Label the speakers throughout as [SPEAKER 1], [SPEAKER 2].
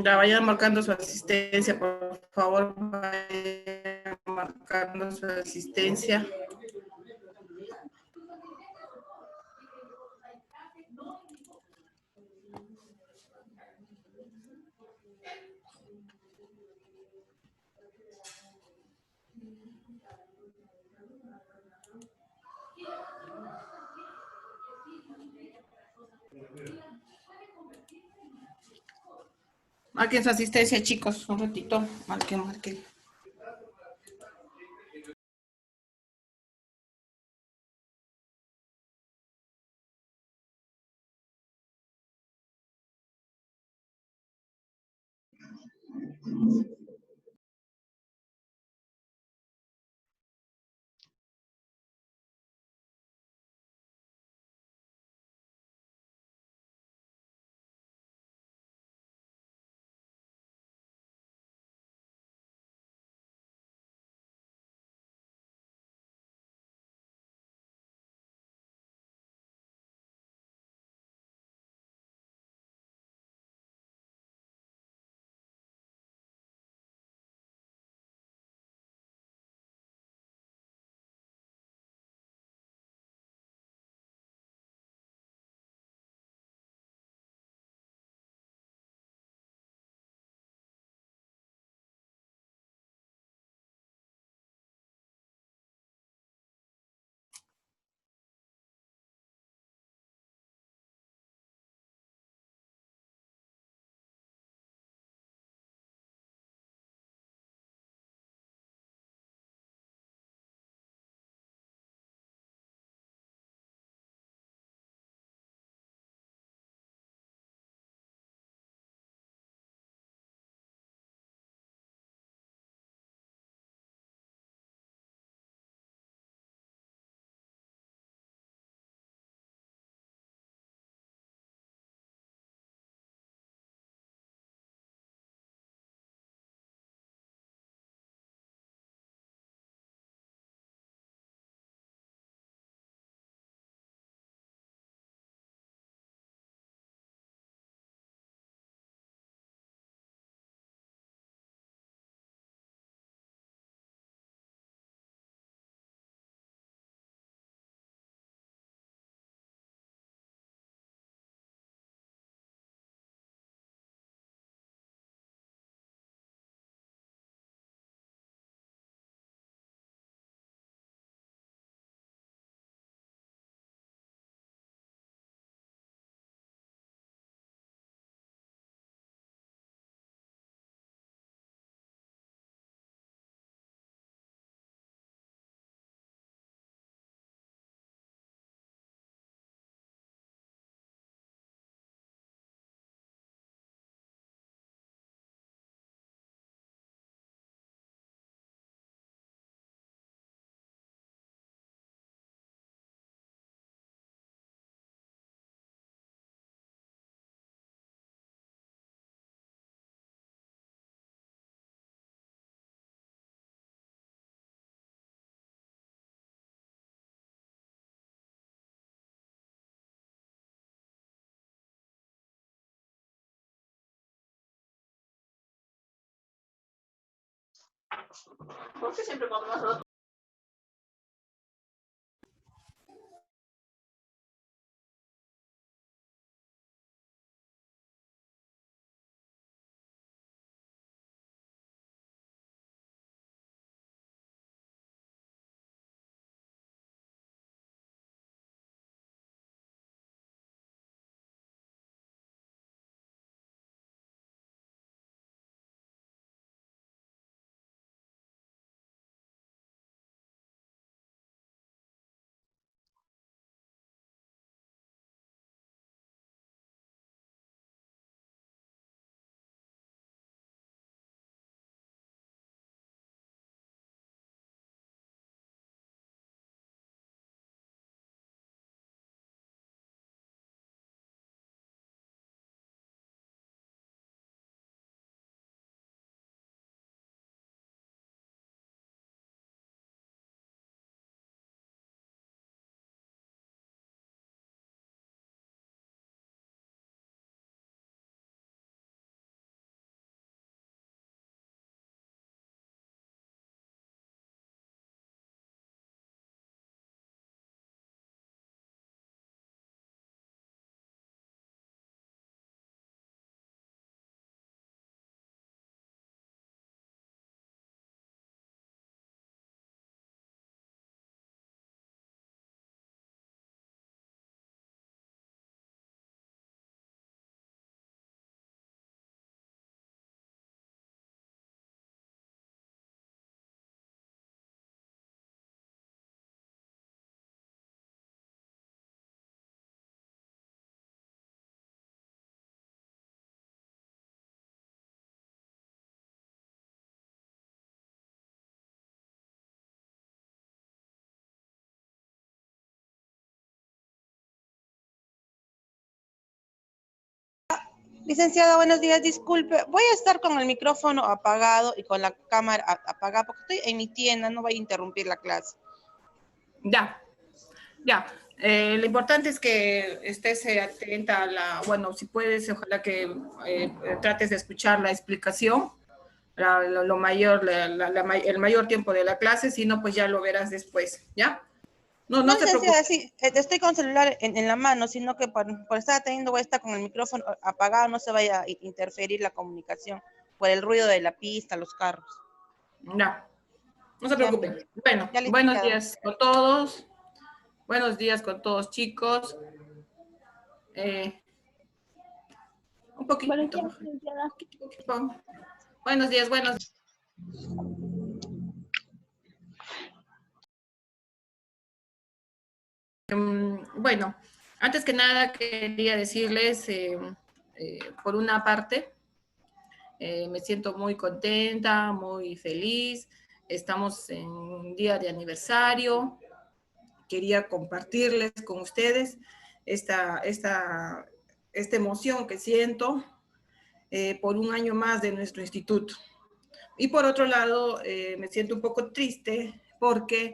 [SPEAKER 1] Ya vayan marcando su asistencia, por favor. Vayan marcando su asistencia. Marquen su asistencia, chicos. Un ratito. Marquen, marquen. ¿Por qué siempre cuando vas a
[SPEAKER 2] Licenciada, buenos días. Disculpe, voy a estar con el micrófono apagado y con la cámara apagada porque estoy en mi tienda, no voy a interrumpir la clase.
[SPEAKER 1] Ya, ya. Lo importante es que estés atenta a la, bueno, si puedes, ojalá que trates de escuchar la explicación, lo mayor, el mayor tiempo de la clase, si no, pues ya lo verás después, ¿ya? No,
[SPEAKER 2] No,
[SPEAKER 1] no se preocupe.
[SPEAKER 2] licenciada, sí, estoy con celular en la mano, sino que por estar atendiendo voy a estar con el micrófono apagado, no se vaya a interferir la comunicación por el ruido de la pista, los carros.
[SPEAKER 1] Ya, no se
[SPEAKER 2] Ya,
[SPEAKER 1] preocupen. Bueno,
[SPEAKER 2] ya,
[SPEAKER 1] buenos
[SPEAKER 2] licenciada.
[SPEAKER 1] días con todos. Buenos días con todos, chicos. Un
[SPEAKER 3] Buenos
[SPEAKER 1] poquito
[SPEAKER 3] días,
[SPEAKER 1] mejor.
[SPEAKER 3] licenciada.
[SPEAKER 1] Buenos días, buenos días. Bueno, antes que nada quería decirles, por una parte, me siento muy contenta, muy feliz. Estamos en un día de aniversario. Quería compartirles con ustedes esta emoción que siento por un año más de nuestro instituto. Y por otro lado, me siento un poco triste porque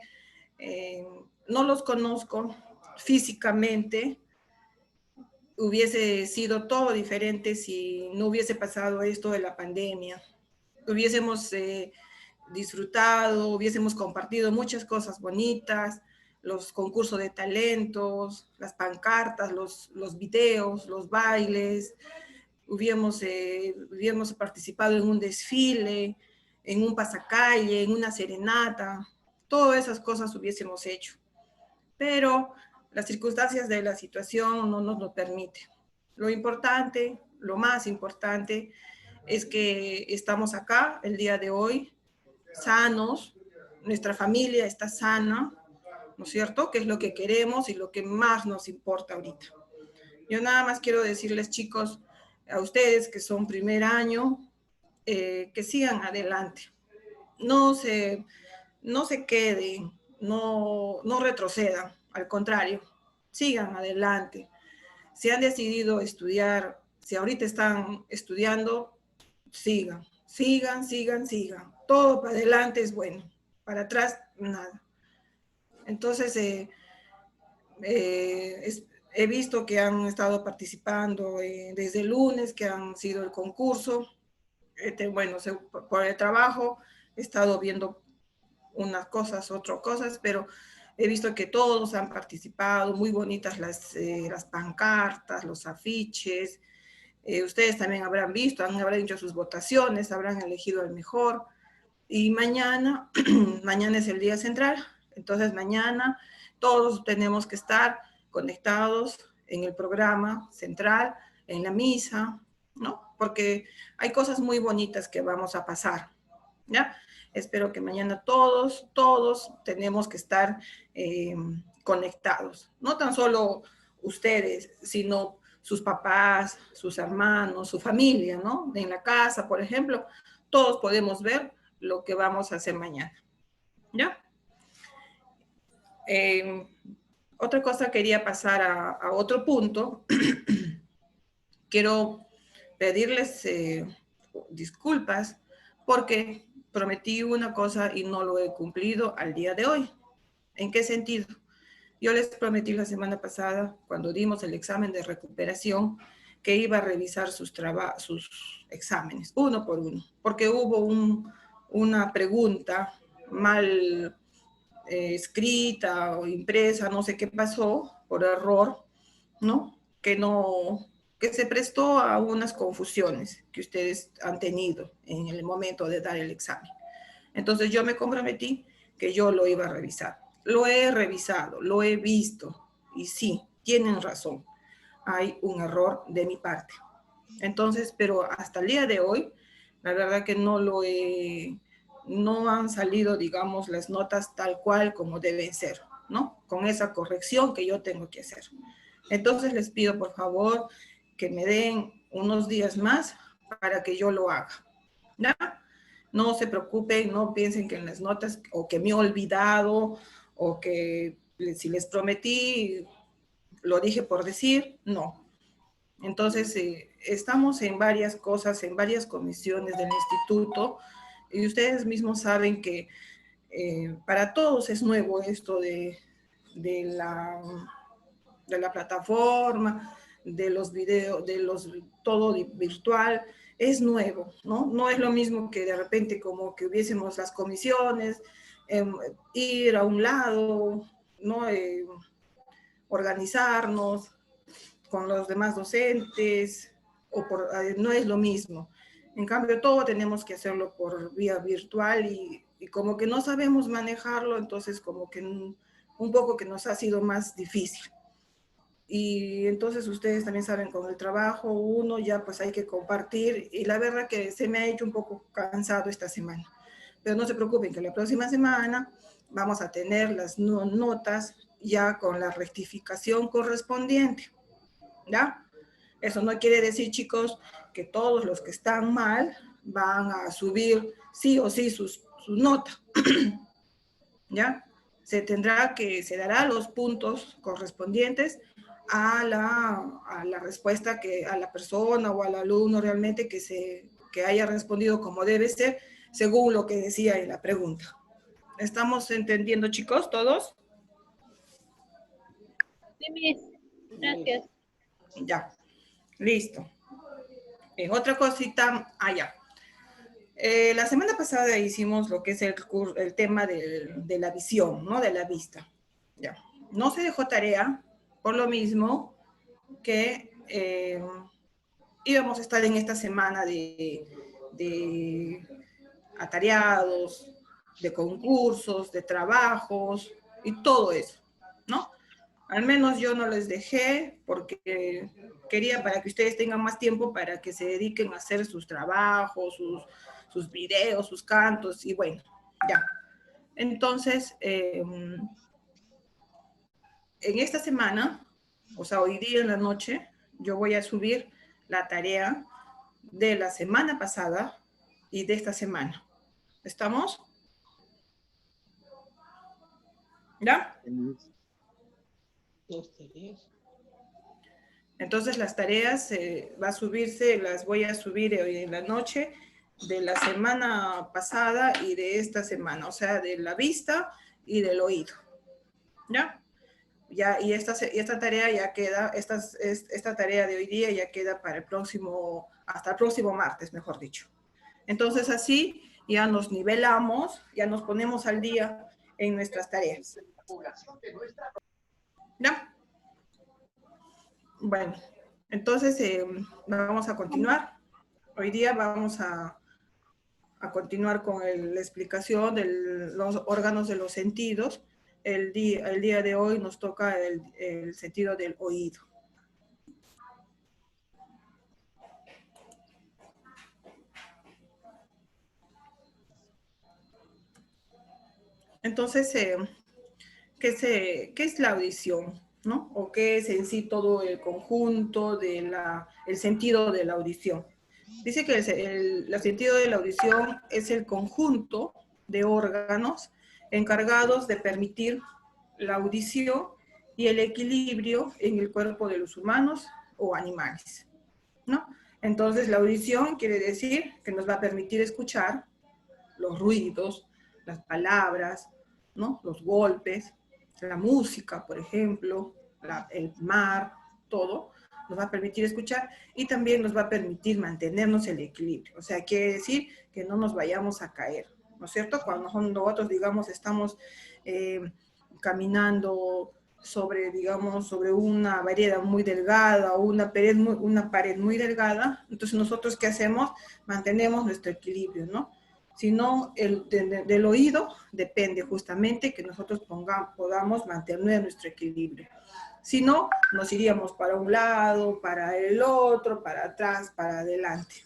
[SPEAKER 1] no los conozco físicamente. Hubiese sido todo diferente si no hubiese pasado esto de la pandemia. Hubiésemos disfrutado, hubiésemos compartido muchas cosas bonitas, los concursos de talentos, las pancartas, los videos, los bailes, hubiéramos participado en un desfile, en un pasacalle, en una serenata, todas esas cosas hubiésemos hecho. Pero las circunstancias de la situación no nos lo permiten. Lo importante, lo más importante, es que estamos acá el día de hoy, sanos, nuestra familia está sana, ¿no es cierto? Que es lo que queremos y lo que más nos importa ahorita. Yo nada más quiero decirles, chicos, a ustedes que son primer año, que sigan adelante. No se queden, no retrocedan, al contrario, sigan adelante. Si han decidido estudiar, si ahorita están estudiando, sigan. Todo para adelante es bueno, para atrás nada. Entonces, he visto que han estado participando desde el lunes, que han sido el concurso. Bueno, por el trabajo he estado viendo unas cosas, otras cosas, pero he visto que todos han participado, muy bonitas las pancartas, los afiches. Ustedes también habrán visto, habrán hecho sus votaciones, habrán elegido el mejor. Y mañana, mañana es el día central, entonces mañana todos tenemos que estar conectados en el programa central, en la misa, ¿no? Porque hay cosas muy bonitas que vamos a pasar, ¿ya? Espero que mañana todos tenemos que estar conectados. No tan solo ustedes, sino sus papás, sus hermanos, su familia, ¿no? En la casa, por ejemplo, todos podemos ver lo que vamos a hacer mañana, ¿ya? Otra cosa, quería pasar a otro punto. Quiero pedirles disculpas porque prometí una cosa y no lo he cumplido al día de hoy. ¿En qué sentido? Yo les prometí la semana pasada, cuando dimos el examen de recuperación, que iba a revisar sus exámenes, uno por uno, porque hubo una pregunta mal escrita o impresa, no sé qué pasó, por error, ¿no? Que se prestó a unas confusiones que ustedes han tenido en el momento de dar el examen. Entonces yo me comprometí que yo lo iba a revisar. Lo he revisado, lo he visto y sí, tienen razón. Hay un error de mi parte. Entonces, pero hasta el día de hoy, la verdad que no han salido, digamos, las notas tal cual como deben ser, ¿no? Con esa corrección que yo tengo que hacer. Entonces les pido por favor que me den unos días más para que yo lo haga, ¿ya? No se preocupen, no piensen que en las notas o que me he olvidado o que si les prometí lo dije por decir, no. Entonces, estamos en varias cosas, en varias comisiones del instituto, y ustedes mismos saben que para todos es nuevo esto de la, de la plataforma, de los videos, todo virtual, es nuevo, ¿no? No es lo mismo que de repente como que hubiésemos las comisiones, ir a un lado, ¿no? Organizarnos con los demás docentes, no es lo mismo. En cambio, todo tenemos que hacerlo por vía virtual y como que no sabemos manejarlo, entonces como que un poco que nos ha sido más difícil. Y entonces ustedes también saben, con el trabajo uno ya pues hay que compartir, y la verdad que se me ha hecho un poco cansado esta semana. Pero no se preocupen, que la próxima semana vamos a tener las notas ya con la rectificación correspondiente, ¿ya? Eso no quiere decir, chicos, que todos los que están mal van a subir sí o sí su nota, ¿ya? Se dará los puntos correspondientes a la respuesta a la persona o al alumno realmente que haya respondido como debe ser, según lo que decía en la pregunta. ¿Estamos entendiendo, chicos, todos?
[SPEAKER 3] Sí, Miss. Gracias.
[SPEAKER 1] Ya, listo. Otra cosita, ya. La semana pasada hicimos lo que es el tema de la visión, ¿no? De la vista. Ya. No se dejó tarea, por lo mismo que íbamos a estar en esta semana de atareados, de concursos, de trabajos y todo eso, ¿no? Al menos yo no les dejé porque quería para que ustedes tengan más tiempo para que se dediquen a hacer sus trabajos, sus videos, sus cantos, y bueno, ya. Entonces, en esta semana, o sea, hoy día en la noche, yo voy a subir la tarea de la semana pasada y de esta semana. ¿Estamos? ¿Ya? Entonces las tareas las voy a subir hoy en la noche de la semana pasada y de esta semana, o sea, de la vista y del oído. ¿Ya? Ya, y esta tarea ya queda, esta tarea de hoy día ya queda para hasta el próximo martes, mejor dicho. Entonces así ya nos nivelamos, ya nos ponemos al día en nuestras tareas. ¿Ya? Bueno, entonces vamos a continuar. Hoy día vamos a continuar con la explicación de los órganos de los sentidos. El día de hoy nos toca el sentido del oído. Entonces, ¿qué es la audición? ¿No? ¿O qué es en sí todo el conjunto el sentido de la audición? Dice que el sentido de la audición es el conjunto de órganos encargados de permitir la audición y el equilibrio en el cuerpo de los humanos o animales, ¿no? Entonces, la audición quiere decir que nos va a permitir escuchar los ruidos, las palabras, ¿no? Los golpes, la música, por ejemplo, el mar, todo, nos va a permitir escuchar y también nos va a permitir mantenernos el equilibrio. O sea, quiere decir que no nos vayamos a caer, ¿no es cierto? Cuando nosotros, digamos, estamos caminando sobre una vereda muy delgada o una pared muy delgada, entonces nosotros, ¿qué hacemos? Mantenemos nuestro equilibrio, ¿no? Sino del oído depende justamente que nosotros podamos mantener nuestro equilibrio. Si no, nos iríamos para un lado, para el otro, para atrás, para adelante.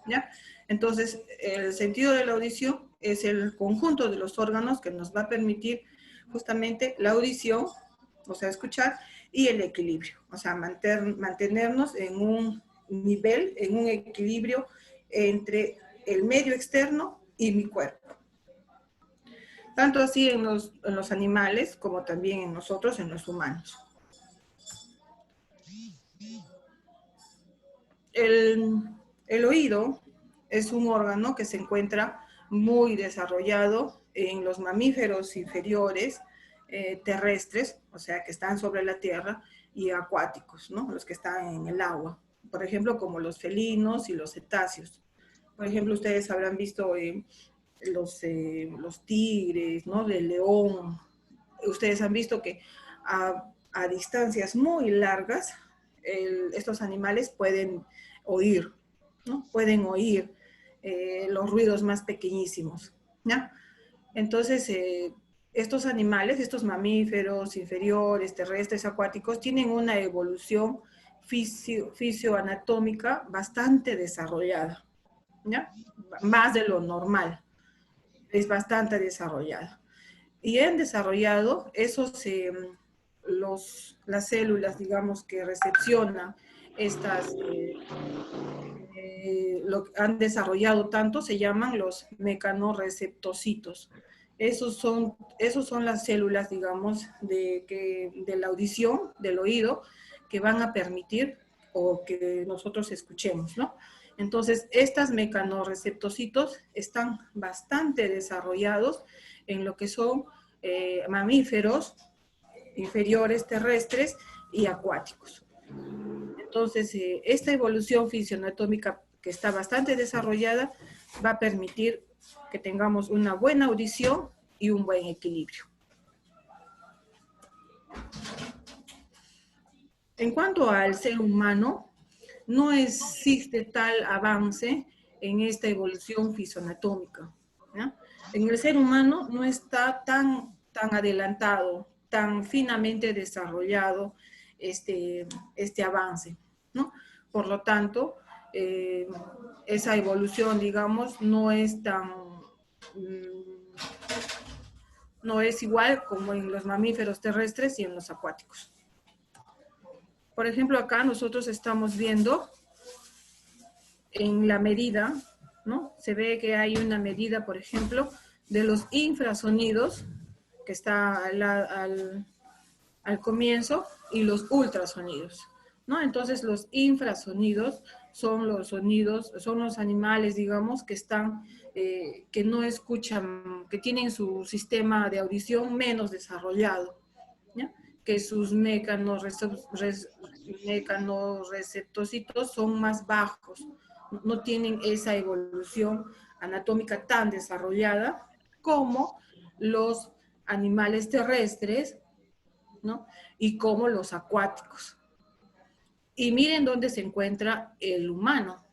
[SPEAKER 1] ¿Ya? Entonces, el sentido de la audición es el conjunto de los órganos que nos va a permitir justamente la audición, o sea, escuchar, y el equilibrio, o sea, mantenernos en un nivel, en un equilibrio entre el medio externo y mi cuerpo. Tanto así en los animales como también en nosotros, en los humanos. el oído es un órgano que se encuentra muy desarrollado en los mamíferos inferiores terrestres, o sea, que están sobre la tierra, y acuáticos, ¿no? Los que están en el agua. Por ejemplo, como los felinos y los cetáceos. Por ejemplo, ustedes habrán visto los tigres, ¿no? Del león. Ustedes han visto que a distancias muy largas, estos animales pueden oír, ¿no? Pueden oír los ruidos más pequeñísimos, ¿ya? Entonces, estos animales, estos mamíferos inferiores, terrestres, acuáticos, tienen una evolución fisioanatómica bastante desarrollada, ¿ya? Más de lo normal, es bastante desarrollada. Y han desarrollado las células, digamos, que recepcionan estas, lo que han desarrollado tanto, se llaman los mecanorreceptocitos. Esos son las células, digamos, de la audición, del oído, que van a permitir o que nosotros escuchemos, ¿no? Entonces, estas mecanorreceptocitos están bastante desarrollados en lo que son mamíferos inferiores terrestres y acuáticos. Entonces, esta evolución fisioanatómica que está bastante desarrollada va a permitir que tengamos una buena audición y un buen equilibrio. En cuanto al ser humano, no existe tal avance en esta evolución fisioanatómica, ¿ya? En el ser humano no está tan adelantado, tan finamente desarrollado este avance, ¿no? Por lo tanto, esa evolución, digamos, no es no es igual como en los mamíferos terrestres y en los acuáticos. Por ejemplo, acá nosotros estamos viendo en la medida, ¿no? Se ve que hay una medida, por ejemplo, de los infrasonidos, que está al comienzo, y los ultrasonidos, ¿no? Entonces, los infrasonidos son los sonidos, son los animales, digamos, que están, que no escuchan, que tienen su sistema de audición menos desarrollado, ¿ya? Que sus mecanorreceptocitos son más bajos, no tienen esa evolución anatómica tan desarrollada como los animales terrestres, ¿no? Y como los acuáticos. Y miren dónde se encuentra el humano,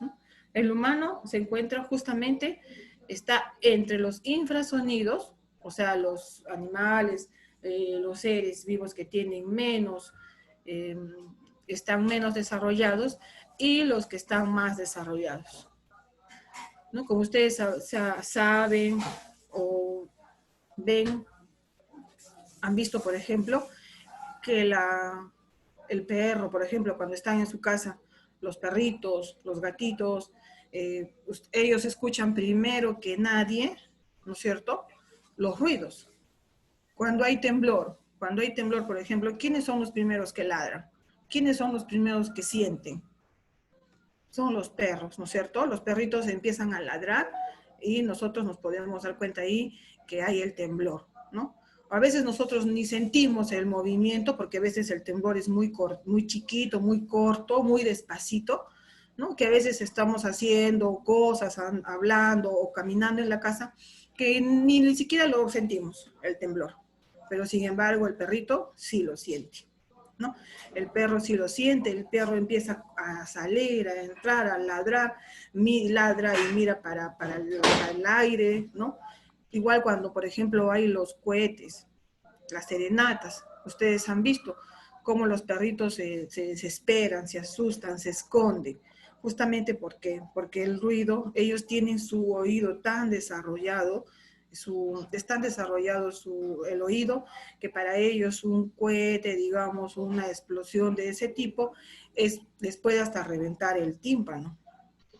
[SPEAKER 1] ¿no? El humano se encuentra justamente, está entre los infrasonidos, o sea, los animales, los seres vivos que tienen menos, están menos desarrollados, y los que están más desarrollados, ¿no? Como ustedes saben o ven, han visto, por ejemplo, que el perro, por ejemplo, cuando están en su casa, los perritos, los gatitos, ellos escuchan primero que nadie, ¿no es cierto?, los ruidos. Cuando hay temblor, por ejemplo, ¿quiénes son los primeros que ladran? ¿Quiénes son los primeros que sienten? Son los perros, ¿no es cierto? Los perritos empiezan a ladrar y nosotros nos podemos dar cuenta ahí que hay el temblor, ¿no? A veces nosotros ni sentimos el movimiento porque a veces el temblor es muy chiquito, muy corto, muy despacito, ¿no? Que a veces estamos haciendo cosas, hablando o caminando en la casa que ni siquiera lo sentimos, el temblor. Pero sin embargo el perrito sí lo siente, ¿no? El perro sí lo siente, el perro empieza a salir, a entrar, a ladrar, ladra y mira para el aire, ¿no? Igual cuando, por ejemplo, hay los cohetes, las serenatas, ustedes han visto cómo los perritos se desesperan, se asustan, se esconden. Justamente porque el ruido, ellos tienen su oído tan desarrollado, el oído, que para ellos un cohete, digamos, una explosión de ese tipo, les puede hasta reventar el tímpano,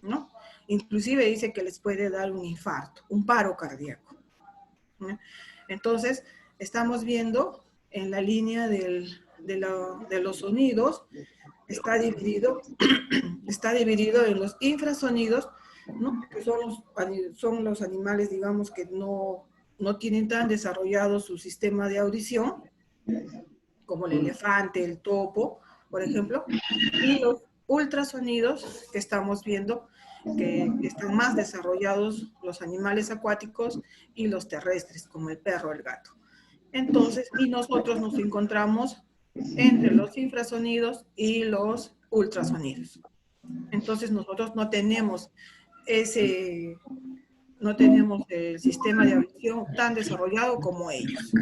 [SPEAKER 1] ¿no? Inclusive dice que les puede dar un infarto, un paro cardíaco, ¿no? Entonces, estamos viendo en la línea de los sonidos está dividido, está dividido en los infrasonidos, ¿no? Que son los animales, digamos, que no tienen tan desarrollado su sistema de audición, como el elefante, el topo, por ejemplo, y los ultrasonidos que estamos viendo, que están más desarrollados los animales acuáticos y los terrestres, como el perro o el gato. Entonces, y nosotros nos encontramos entre los infrasonidos y los ultrasonidos. Entonces, nosotros no tenemos el sistema de audición tan desarrollado como ellos.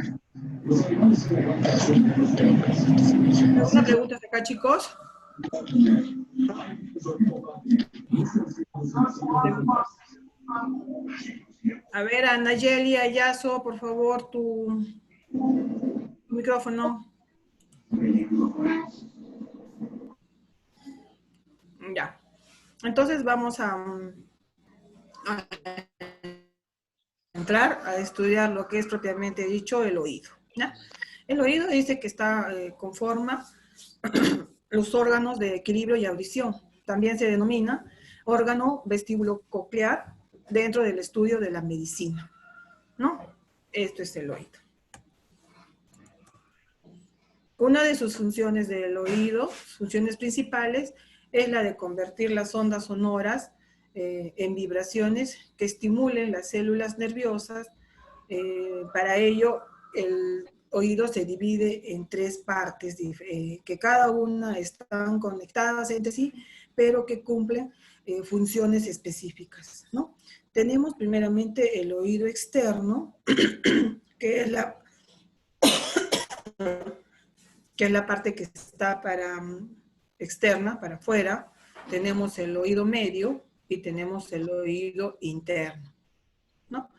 [SPEAKER 1] ¿Alguna pregunta acá, chicos? A ver, Anayeli Ayazo, por favor, tu micrófono. Ya. Entonces vamos a entrar a estudiar lo que es propiamente dicho el oído, ¿ya? El oído dice que conforma los órganos de equilibrio y audición. También se denomina órgano vestíbulo coclear dentro del estudio de la medicina, ¿no? Esto es el oído. Una de sus funciones del oído, funciones principales, es la de convertir las ondas sonoras en vibraciones que estimulen las células nerviosas. Para ello, el oído se divide en 3 partes, que cada una están conectadas entre sí, pero que cumplen funciones específicas, ¿no? Tenemos primeramente el oído externo, que es la parte que está externa, para afuera. Tenemos el oído medio y tenemos el oído interno, ¿no?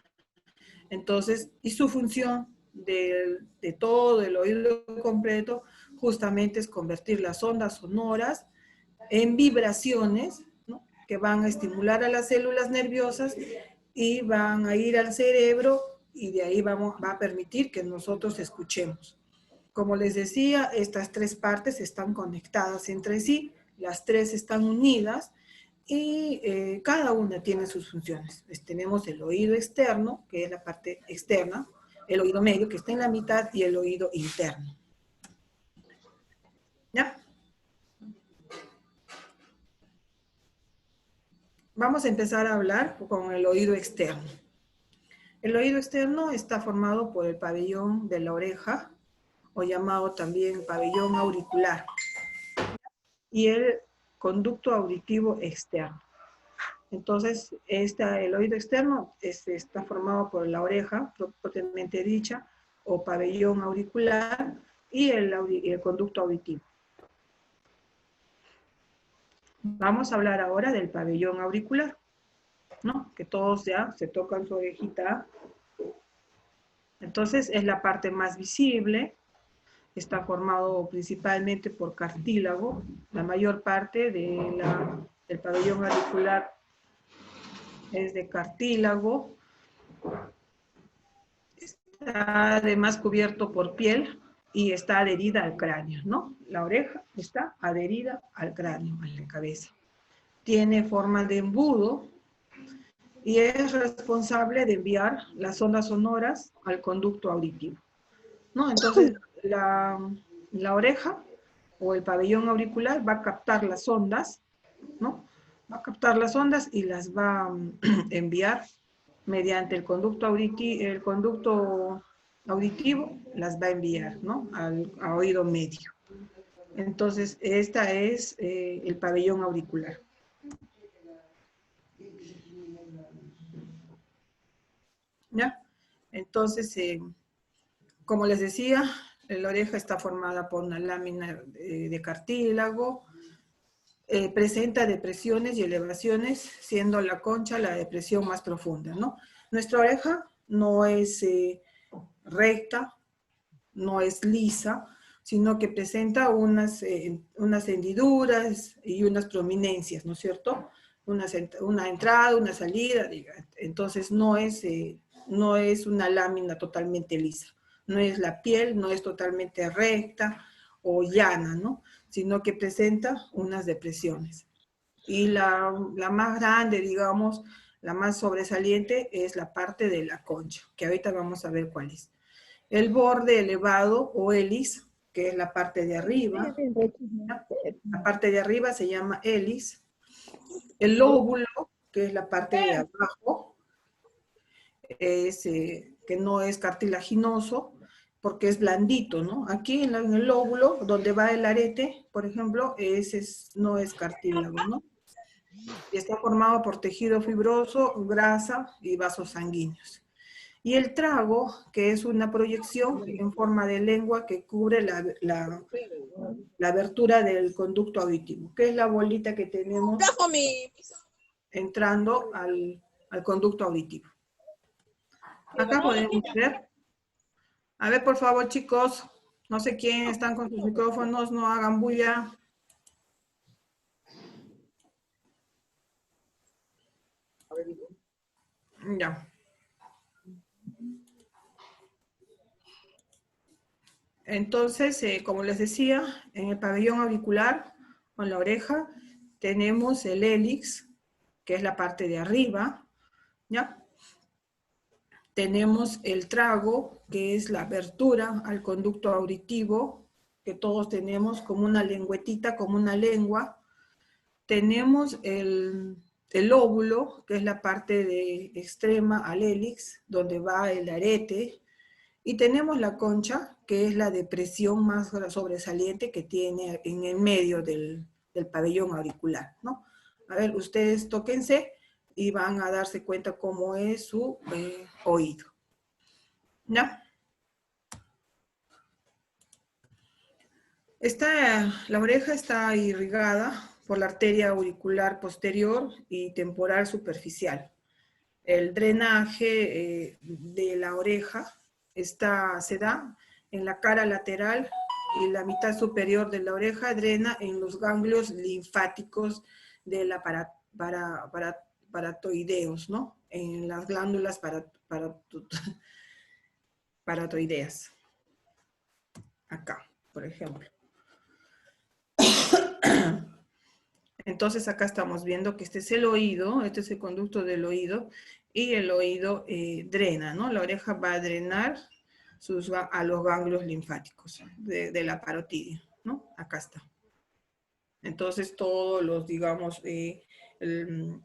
[SPEAKER 1] Entonces, y su función de todo el oído completo justamente es convertir las ondas sonoras en vibraciones, ¿no? Que van a estimular a las células nerviosas y van a ir al cerebro, y de ahí va a permitir que nosotros escuchemos. Como les decía, estas 3 partes están conectadas entre sí, las 3 están unidas, y cada una tiene sus funciones. Tenemos el oído externo, que es la parte externa, el oído medio, que está en la mitad, y el oído interno. ¿Ya? Vamos a empezar a hablar con el oído externo. El oído externo está formado por el pabellón de la oreja, o llamado también pabellón auricular, y el conducto auditivo externo. Entonces, el oído externo está formado por la oreja, propiamente dicha, o pabellón auricular, y el conducto auditivo. Vamos a hablar ahora del pabellón auricular, ¿no? Que todos ya se tocan su orejita. Entonces, es la parte más visible. Está formado principalmente por cartílago. La mayor parte del pabellón auricular es de cartílago. Está además cubierto por piel y está adherida al cráneo, ¿no? La oreja está adherida al cráneo, a la cabeza. Tiene forma de embudo y es responsable de enviar las ondas sonoras al conducto auditivo, ¿no? Entonces, la oreja o el pabellón auricular va a captar las ondas, ¿no? Va a captar las ondas y las va a enviar mediante el conducto auditivo, las va a enviar, ¿no? A oído medio. Entonces, esta es el pabellón auricular. ¿Ya? Entonces, como les decía, la oreja está formada por una lámina de cartílago, presenta depresiones y elevaciones, siendo la concha la depresión más profunda, ¿no? Nuestra oreja no es recta, no es lisa, sino que presenta unas hendiduras y unas prominencias, ¿no es cierto? Una entrada, una salida, entonces no es una lámina totalmente lisa. No es la piel, no es totalmente recta o llana, ¿no? Sino que presenta unas depresiones. Y la más grande, digamos, la más sobresaliente es la parte de la concha, que ahorita vamos a ver cuál es. El borde elevado o hélice, que es la parte de arriba. La parte de arriba se llama hélice. El lóbulo, que es la parte de abajo, es, que no es cartilaginoso, porque es blandito, ¿no? Aquí en el lóbulo, donde va el arete, por ejemplo, ese no es cartílago, ¿no? Y está formado por tejido fibroso, grasa y vasos sanguíneos. Y el trago, que es una proyección en forma de lengua que cubre la abertura del conducto auditivo, que es la bolita que tenemos entrando al conducto auditivo. Acá podemos ver. A ver, por favor, chicos, no sé quién están con sus micrófonos, no hagan bulla. Ya. Entonces, como les decía, en el pabellón auricular, con la oreja, tenemos el hélix, que es la parte de arriba, ¿ya? Tenemos el trago, que es la abertura al conducto auditivo, que todos tenemos como una lengüetita, como una lengua. Tenemos el lóbulo, que es la parte de extrema al hélix, donde va el arete. Y tenemos la concha, que es la depresión más sobresaliente que tiene en el medio del pabellón auricular, ¿no? A ver, ustedes tóquense y van a darse cuenta cómo es su oído. ¿Ya? La oreja está irrigada por la arteria auricular posterior y temporal superficial. El drenaje de la oreja se da en la cara lateral y la mitad superior de la oreja drena en los ganglios linfáticos de la paratoideos, ¿no? En las glándulas paratoideas. Acá, por ejemplo. Entonces acá estamos viendo que este es el oído, este es el conducto del oído, y el oído drena, ¿no? La oreja va a drenar a los ganglios linfáticos de la parotidia, ¿no? Acá está. Entonces todos los, digamos, el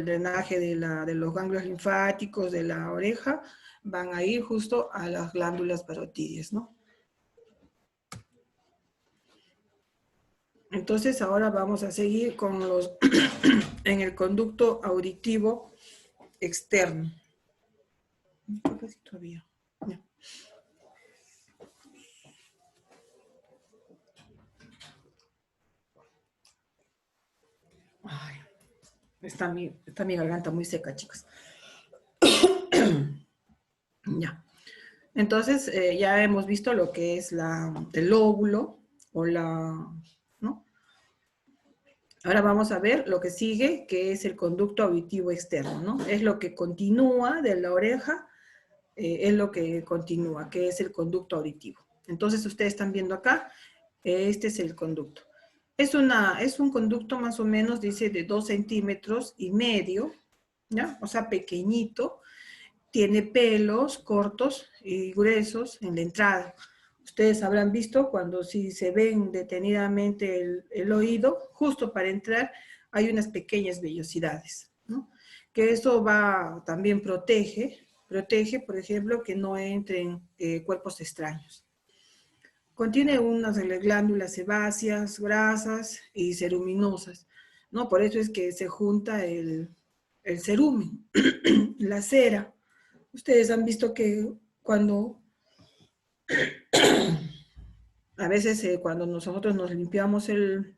[SPEAKER 1] drenaje de los ganglios linfáticos de la oreja van a ir justo a las glándulas parotidias, ¿no? Entonces ahora vamos a seguir con los en el conducto auditivo externo. Todavía. No. Ay, está mi garganta muy seca, chicos. Ya. Entonces ya hemos visto lo que es el lóbulo o ¿no? Ahora vamos a ver lo que sigue, que es el conducto auditivo externo, ¿no? Es lo que continúa de la oreja, es lo que continúa, que es el conducto auditivo. Entonces ustedes están viendo acá, este es el conducto. Es un conducto más o menos, dice, de 2,5 centímetros, ¿ya? O sea, pequeñito. Tiene pelos cortos y gruesos en la entrada. Ustedes habrán visto cuando si se ven detenidamente el oído, justo para entrar hay unas pequeñas vellosidades, ¿no? Que eso también protege, por ejemplo, que no entren cuerpos extraños. Contiene unas glándulas sebáceas, grasas y ceruminosas, ¿no? Por eso es que se junta el cerumen, la cera. Ustedes han visto que cuando, a veces cuando nosotros nos limpiamos el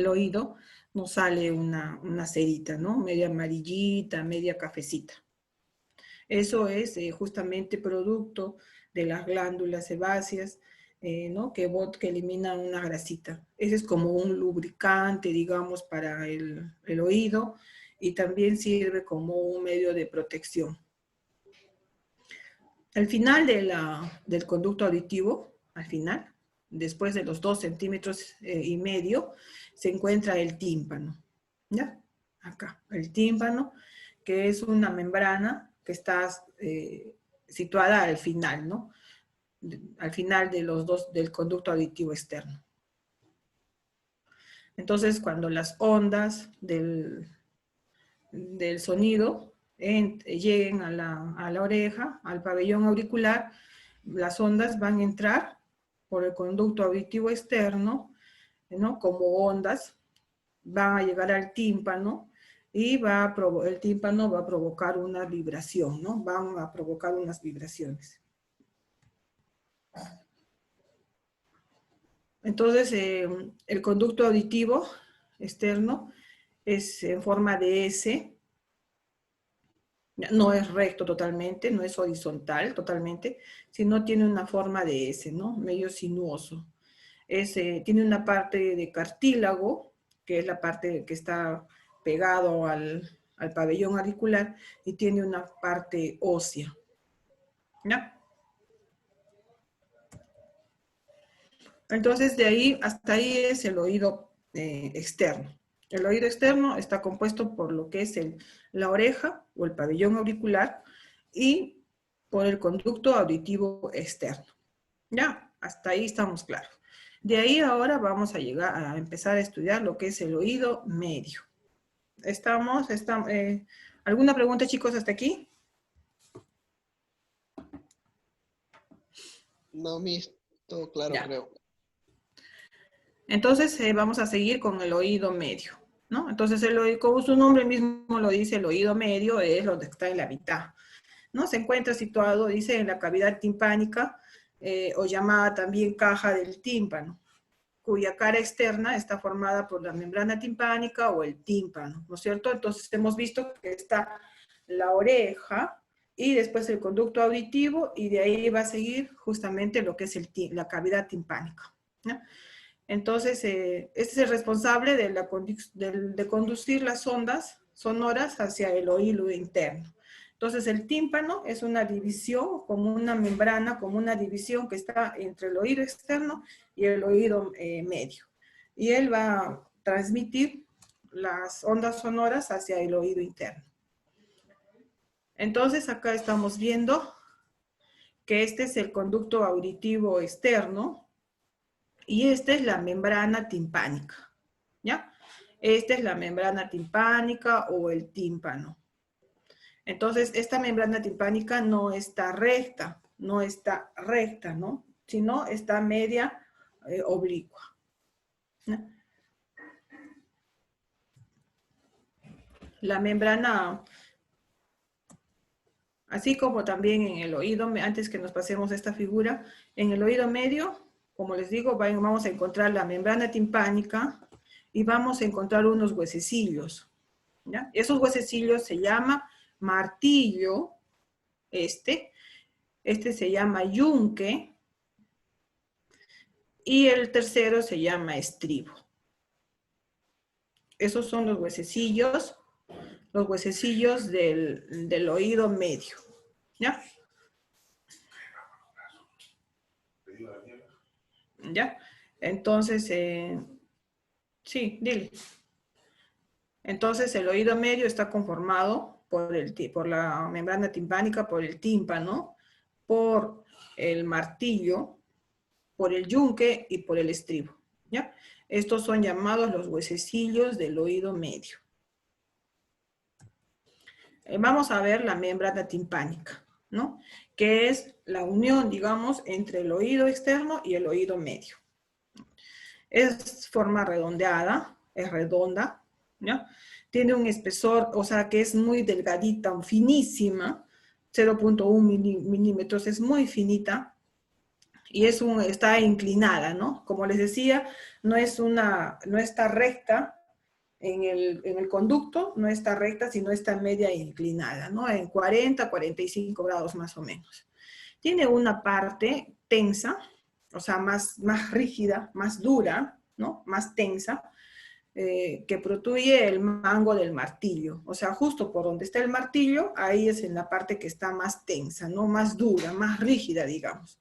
[SPEAKER 1] oído, nos sale una cerita, ¿no? Media amarillita, media cafecita. Eso es justamente producto de las glándulas sebáceas, ¿no? Que elimina una grasita. Ese es como un lubricante, digamos, para el oído y también sirve como un medio de protección. Al final del conducto auditivo al final, después de los 2,5 centímetros, se encuentra el tímpano, ¿ya? Acá, el tímpano, que es una membrana que está situada al final, ¿no? Al final de los dos, del conducto auditivo externo. Entonces, cuando las ondas del sonido lleguen a la oreja, al pabellón auricular, las ondas van a entrar por el conducto auditivo externo, ¿no? Como ondas, van a llegar al tímpano y el tímpano va a provocar una vibración, ¿no? Van a provocar unas vibraciones. Entonces, el conducto auditivo externo es en forma de S, no es recto totalmente, no es horizontal totalmente, sino tiene una forma de S, ¿no? Medio sinuoso. Tiene una parte de cartílago, que es la parte que está pegado al pabellón auricular, y tiene una parte ósea. ¿Ya? Entonces, de ahí hasta ahí es el oído externo. El oído externo está compuesto por lo que es la oreja o el pabellón auricular y por el conducto auditivo externo. Ya, hasta ahí estamos claros. De ahí ahora vamos a empezar a estudiar lo que es el oído medio. ¿Alguna pregunta, chicos, hasta aquí?
[SPEAKER 4] No, Miss, todo claro,
[SPEAKER 1] Ya.
[SPEAKER 4] creo.
[SPEAKER 1] Entonces vamos a seguir con el oído medio, ¿no? Entonces, como su nombre mismo lo dice, el oído medio es donde está en la mitad, ¿no? Se encuentra situado, dice, en la cavidad timpánica, o llamada también caja del tímpano, cuya cara externa está formada por la membrana timpánica o el tímpano, ¿no es cierto? Entonces hemos visto que está la oreja y después el conducto auditivo, y de ahí va a seguir justamente lo que es la cavidad timpánica, ¿no? Entonces, este es el responsable de conducir las ondas sonoras hacia el oído interno. Entonces, el tímpano es una división, como una membrana, como una división que está entre el oído externo y el oído medio. Y él va a transmitir las ondas sonoras hacia el oído interno. Entonces, acá estamos viendo que este es el conducto auditivo externo, y esta es la membrana timpánica, ¿ya? Esta es la membrana timpánica o el tímpano. Entonces, esta membrana timpánica no está recta, ¿no? Sino está media oblicua, ¿no? La membrana, así como también en el oído, antes que nos pasemos esta figura, en el oído medio, como les digo, vamos a encontrar la membrana timpánica y vamos a encontrar unos huesecillos, ¿ya? Esos huesecillos se llama martillo, este se llama yunque, y el tercero se llama estribo. Esos son los huesecillos del oído medio, ¿ya? ¿Ya? Entonces, sí, dile. Entonces, el oído medio está conformado por la membrana timpánica, por el tímpano, por el martillo, por el yunque y por el estribo, ¿ya? Estos son llamados los huesecillos del oído medio. Vamos a ver la membrana timpánica, ¿no? Que es la unión, digamos, entre el oído externo y el oído medio. Es forma redondeada, es redonda, ¿ya? Tiene un espesor, o sea, que es muy delgadita, finísima, 0.1 milímetros, es muy finita, y está inclinada, ¿no? Como les decía, no está recta en el conducto, no está recta, sino está media inclinada, ¿no? En 40, 45 grados más o menos. Tiene una parte tensa, o sea, más rígida, más dura, ¿no? Más tensa, que protruye el mango del martillo. O sea, justo por donde está el martillo, ahí es en la parte que está más tensa, ¿no? Más dura, más rígida, digamos.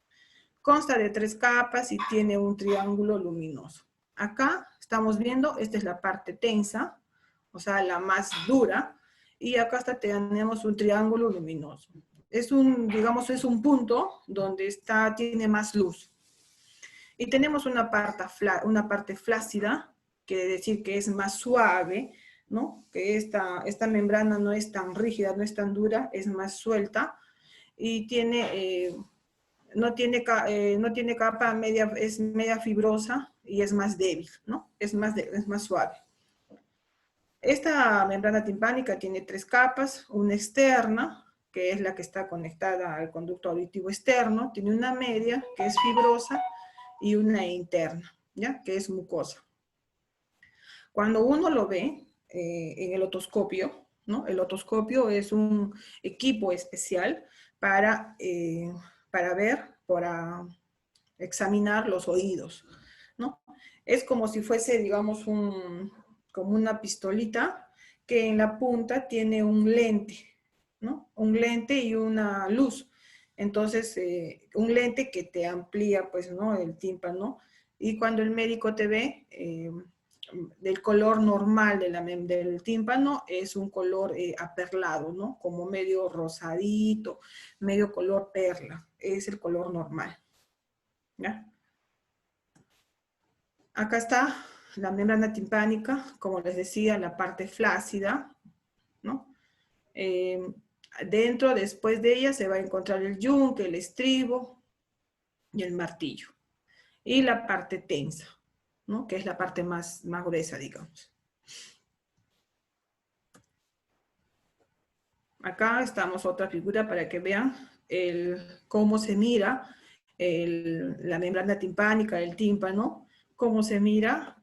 [SPEAKER 1] Consta de 3 capas y tiene un triángulo luminoso. Acá estamos viendo, esta es la parte tensa, o sea, la más dura, y acá tenemos un triángulo luminoso. Es un, digamos, es un punto donde tiene más luz. Y tenemos una parte flácida, quiere decir que es más suave, ¿no? Que esta membrana no es tan rígida, no es tan dura, es más suelta, y no tiene capa media, es media fibrosa y es más débil, ¿no? Es más suave. Esta membrana timpánica tiene 3 capas, una externa, que es la que está conectada al conducto auditivo externo, tiene una media, que es fibrosa, y una interna, ¿ya? Que es mucosa. Cuando uno lo ve en el otoscopio, ¿no? El otoscopio es un equipo especial para examinar los oídos, ¿no? Es como si fuese, digamos, como una pistolita que en la punta tiene un lente, ¿no? Un lente y una luz. Entonces, un lente que te amplía, pues, ¿no? El tímpano. Y cuando el médico te ve, del color normal del tímpano es un color aperlado, ¿no? Como medio rosadito, medio color perla. Es el color normal. ¿Ya? Acá está la membrana timpánica, como les decía, la parte flácida, ¿no? Después de ella se va a encontrar el yunque, el estribo y el martillo. Y la parte tensa, ¿no? Que es la parte más gruesa, digamos. Acá estamos otra figura para que vean cómo se mira la membrana timpánica, el tímpano, cómo se mira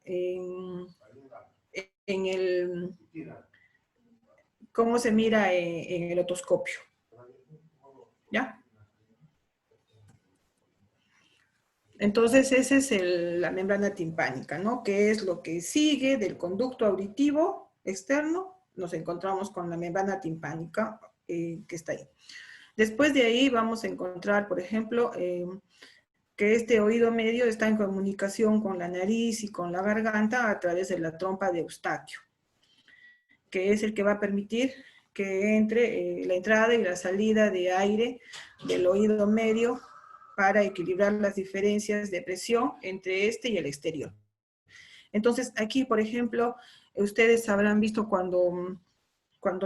[SPEAKER 1] cómo se mira en el otoscopio. ¿Ya? Entonces, esa es la membrana timpánica, ¿no? Que es lo que sigue del conducto auditivo externo. Nos encontramos con la membrana timpánica que está ahí. Después de ahí vamos a encontrar, por ejemplo, que este oído medio está en comunicación con la nariz y con la garganta a través de la trompa de Eustaquio, que es el que va a permitir que entre la entrada y la salida de aire del oído medio para equilibrar las diferencias de presión entre este y el exterior. Entonces, aquí, por ejemplo, ustedes habrán visto cuando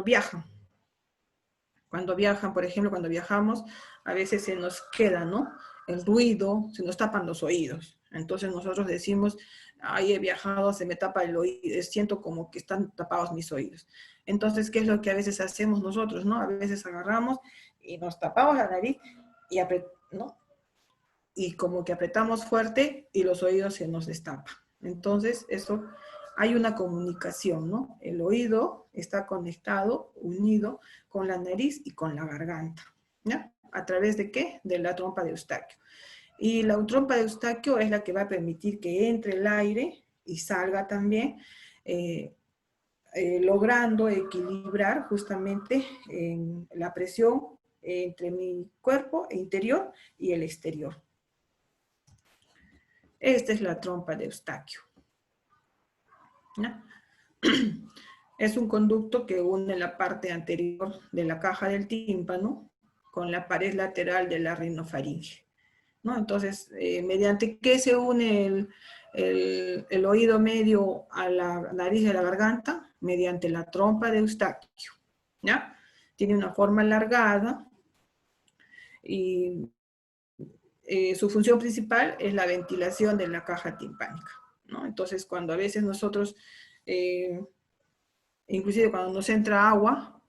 [SPEAKER 1] viajan. Cuando viajan, por ejemplo, cuando viajamos, a veces se nos queda, ¿no? El ruido, se nos tapan los oídos. Entonces nosotros decimos, ay, he viajado, se me tapa el oído, siento como que están tapados mis oídos. Entonces, ¿qué es lo que a veces hacemos nosotros, no? A veces agarramos y nos tapamos la nariz y ¿no? Y como que apretamos fuerte y los oídos se nos destapan. Entonces, eso, hay una comunicación, ¿no? El oído está conectado, unido con la nariz y con la garganta, ¿ya? ¿A través de qué? De la trompa de Eustaquio. Y la trompa de Eustaquio es la que va a permitir que entre el aire y salga también, logrando equilibrar justamente la presión entre mi cuerpo interior y el exterior. Esta es la trompa de Eustaquio. ¿No? Es un conducto que une la parte anterior de la caja del tímpano con la pared lateral de la rinofaringe, ¿no? Entonces, ¿mediante qué se une el oído medio a la nariz de la garganta? Mediante la trompa de Eustaquio, ¿ya? Tiene una forma alargada y su función principal es la ventilación de la caja timpánica, ¿no? Entonces, cuando a veces nosotros, inclusive cuando nos entra agua,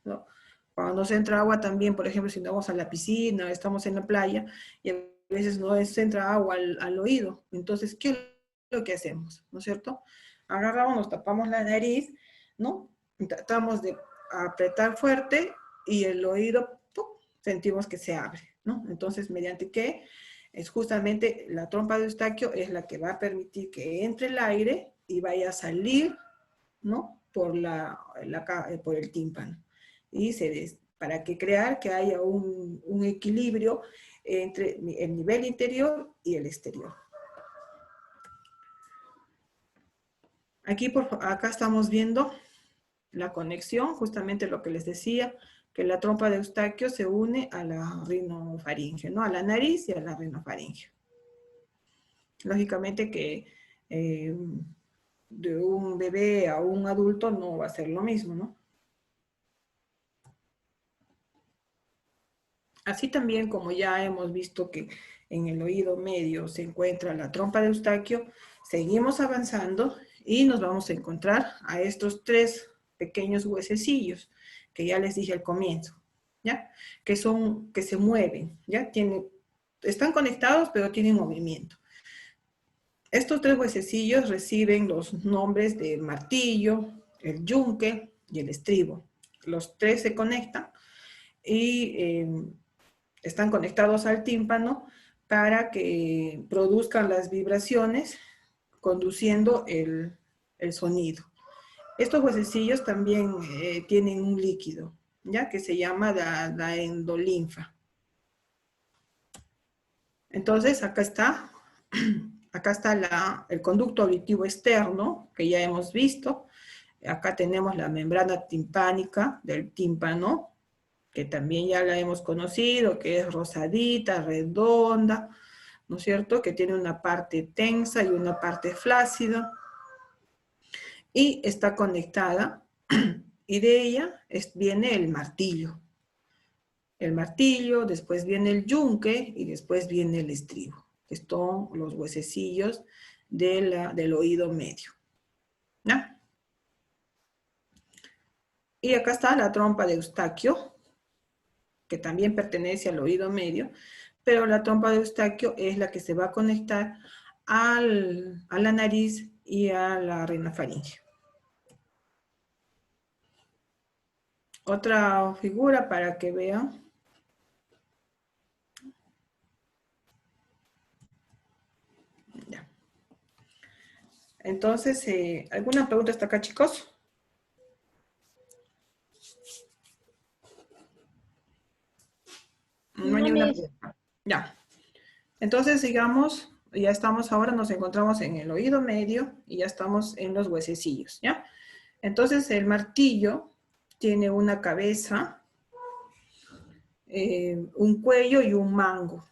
[SPEAKER 1] ¿no? Cuando nos entra agua también, por ejemplo, si nos vamos a la piscina, estamos en la playa, y a veces nos entra agua al oído. Entonces, ¿qué es lo que hacemos? ¿No es cierto? Agarramos, nos tapamos la nariz, ¿no? Tratamos de apretar fuerte y el oído, ¡pum!, sentimos que se abre, ¿no? Entonces, ¿mediante qué? Es justamente la trompa de Eustaquio es la que va a permitir que entre el aire y vaya a salir, ¿no? Por por el tímpano. Y para que crear que haya un equilibrio entre el nivel interior y el exterior. Aquí, acá estamos viendo la conexión, justamente lo que les decía, que la trompa de Eustaquio se une a la rinofaringe, ¿no? A la nariz y a la rinofaringe. Lógicamente que de un bebé a un adulto no va a ser lo mismo, ¿no? Así también como ya hemos visto que en el oído medio se encuentra la trompa de Eustaquio, seguimos avanzando y nos vamos a encontrar a estos 3 pequeños huesecillos que ya les dije al comienzo, ¿ya? Que se mueven, ¿ya? Están conectados pero tienen movimiento. Estos 3 huesecillos reciben los nombres de martillo, el yunque y el estribo. Los 3 se conectan y están conectados al tímpano para que produzcan las vibraciones conduciendo el sonido. Estos huesecillos también tienen un líquido, ¿ya? Que se llama la endolinfa. Entonces, acá está el conducto auditivo externo, que ya hemos visto. Acá tenemos la membrana timpánica del tímpano, que también ya la hemos conocido, que es rosadita, redonda, ¿no es cierto? Que tiene una parte tensa y una parte flácida. Y está conectada, y de ella viene el martillo. El martillo, después viene el yunque, y después viene el estribo, que son los huesecillos del oído medio. ¿No? Y acá está la trompa de Eustaquio, que también pertenece al oído medio, pero la trompa de Eustaquio es la que se va a conectar a la nariz y a la rinofaringe. Otra figura para que vean. Ya. Entonces, ¿alguna pregunta hasta acá, chicos? No hay ninguna pregunta. Ya. Entonces, sigamos. Ya estamos ahora, nos encontramos en el oído medio y ya estamos en los huesecillos, ¿ya? Entonces, el martillo tiene una cabeza, un cuello y un mango,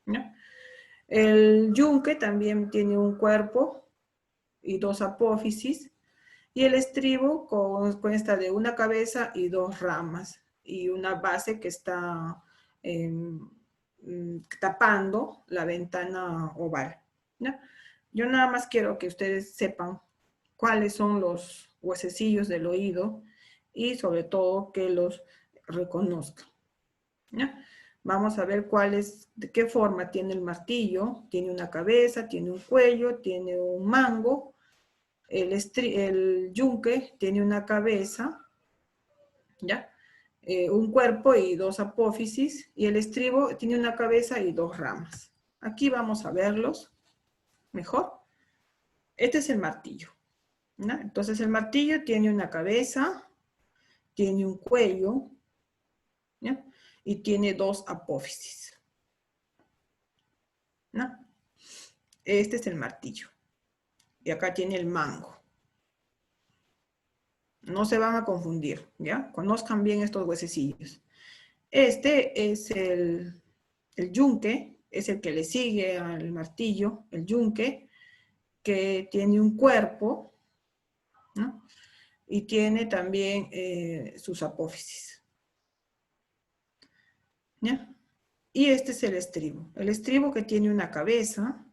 [SPEAKER 1] ¿ya? El yunque también tiene un cuerpo y 2 apófisis, y el estribo consta de una cabeza y 2 ramas, y una base que está tapando la ventana oval, ¿no? Yo nada más quiero que ustedes sepan cuáles son los huesecillos del oído y sobre todo que los reconozcan, ¿no? Vamos a ver de qué forma tiene el martillo. Tiene una cabeza, tiene un cuello, tiene un mango. El yunque tiene una cabeza, ¿ya? Un cuerpo y 2 apófisis, y el estribo tiene una cabeza y 2 ramas. Aquí vamos a verlos mejor. Este es el martillo, ¿no? Entonces el martillo tiene una cabeza, tiene un cuello, ¿ya? Y tiene 2 apófisis, ¿no? Este es el martillo. Y acá tiene el mango. No se van a confundir, ¿ya? Conozcan bien estos huesecillos. Este es el yunque, es el que le sigue al martillo, el yunque, que tiene un cuerpo, ¿no? Y tiene también sus apófisis, ¿ya? Y este es el estribo que tiene una cabeza,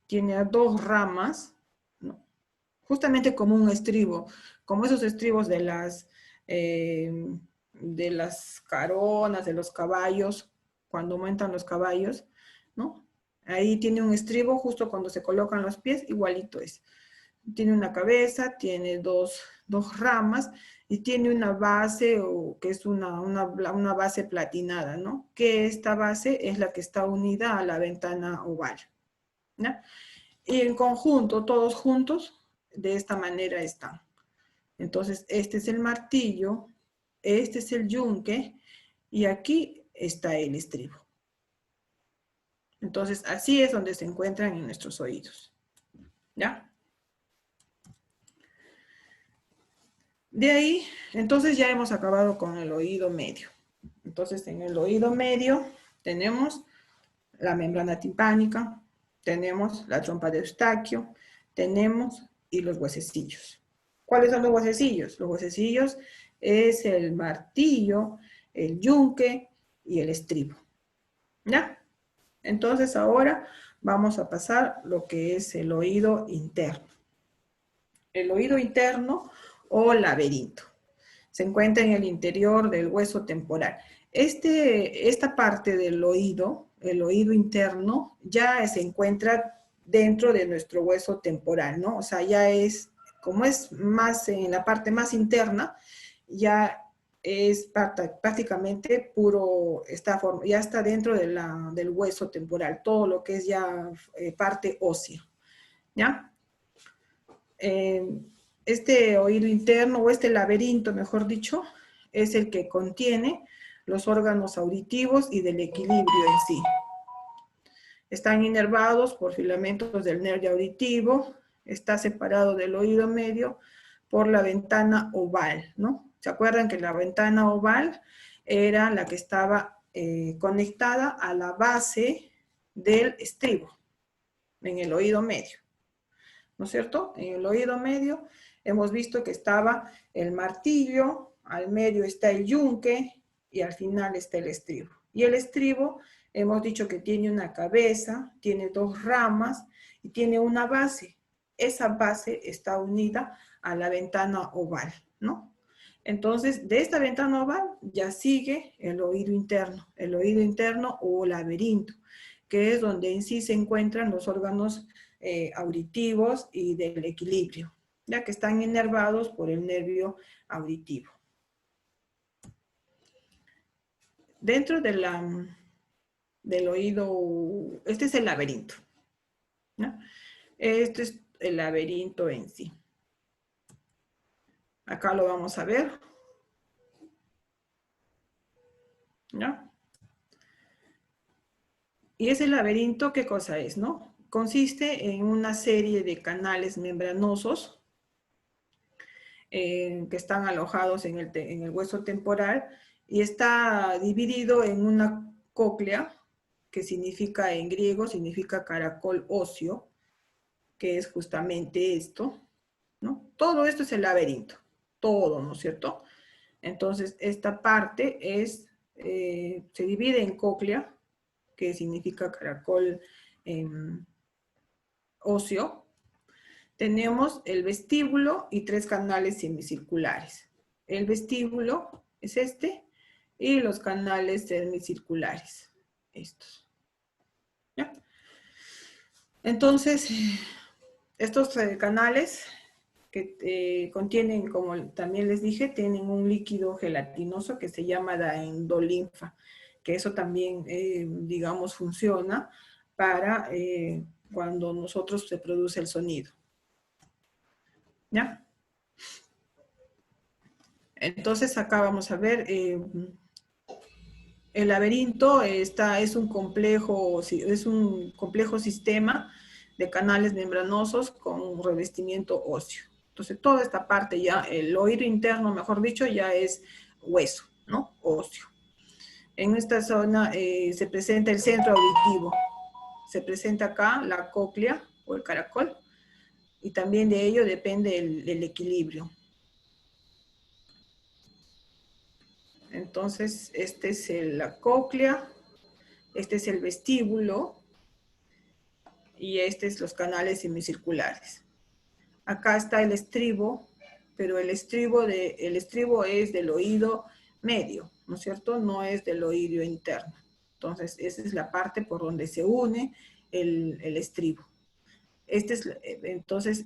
[SPEAKER 1] tiene 2 ramas, ¿no? Justamente como un estribo, como esos estribos de las caronas, de los caballos, cuando montan los caballos, ¿no? Ahí tiene un estribo justo cuando se colocan los pies, igualito es. Tiene una cabeza, tiene dos ramas y tiene una base, que es una base platinada, ¿no? Que esta base es la que está unida a la ventana oval, ¿no? Y en conjunto, todos juntos, de esta manera están. Entonces, este es el martillo, este es el yunque, y aquí está el estribo, Entonces, así es donde se encuentran en nuestros oídos. ¿Ya? De ahí, entonces ya hemos acabado con el oído medio. Entonces, en el oído medio tenemos la membrana timpánica, tenemos la trompa de Eustaquio, tenemos y los huesecillos. ¿Cuáles son los huesecillos? Los huesecillos es el martillo, el yunque y el estribo. ¿Ya? Entonces ahora vamos a pasar lo que es el oído interno. El oído interno o laberinto. Se encuentra en el interior del hueso temporal. Esta parte del oído, el oído interno, ya se encuentra dentro de nuestro hueso temporal, ¿no? O sea, ya es, como es más en la parte más interna, ya es prácticamente puro, ya está dentro de del hueso temporal, todo lo que es ya parte ósea, ¿ya? Este oído interno, o este laberinto, mejor dicho, es el que contiene los órganos auditivos y del equilibrio en sí. Están inervados por filamentos del nervio auditivo, está separado del oído medio por la ventana oval, ¿no? ¿Se acuerdan que la ventana oval era la que estaba conectada a la base del estribo, en el oído medio? ¿No es cierto? En el oído medio hemos visto que estaba el martillo, al medio está el yunque y al final está el estribo. Y el estribo hemos dicho que tiene una cabeza, tiene dos ramas y tiene una base. Esa base está unida a la ventana oval, ¿no? Entonces, de esta ventana oval ya sigue el oído interno o laberinto, que es donde en sí se encuentran los órganos auditivos y del equilibrio, ya que están inervados por el nervio auditivo. Dentro de del oído, este es el laberinto, ¿no? Este es el laberinto en sí. Acá lo vamos a ver, ¿no? Y ese laberinto, ¿qué cosa es, no? Consiste en una serie de canales membranosos que están alojados en el hueso temporal y está dividido en una cóclea, que significa en griego, significa caracol óseo, que es justamente esto, ¿no? Todo esto es el laberinto, todo, ¿no es cierto? Entonces, esta parte se divide en cóclea, que significa caracol óseo. Tenemos el vestíbulo y 3 canales semicirculares. El vestíbulo es este y los canales semicirculares, estos. ¿Ya? Entonces, estos canales que contienen, como también les dije, tienen un líquido gelatinoso que se llama la endolinfa, que eso también, digamos, funciona para cuando nosotros se produce el sonido. ¿Ya? Entonces acá vamos a ver, el laberinto es un complejo sistema de canales membranosos con revestimiento óseo. Entonces toda esta parte ya, el oído interno, mejor dicho, ya es hueso, ¿no? Óseo. En esta zona se presenta el centro auditivo. Se presenta acá la cóclea o el caracol y también de ello depende el equilibrio. Entonces, este es la cóclea, este es el vestíbulo y este es los canales semicirculares. Acá está el estribo, pero el estribo es del oído medio, ¿no es cierto? No es del oído interno. Entonces, esa es la parte por donde se une el estribo. Entonces,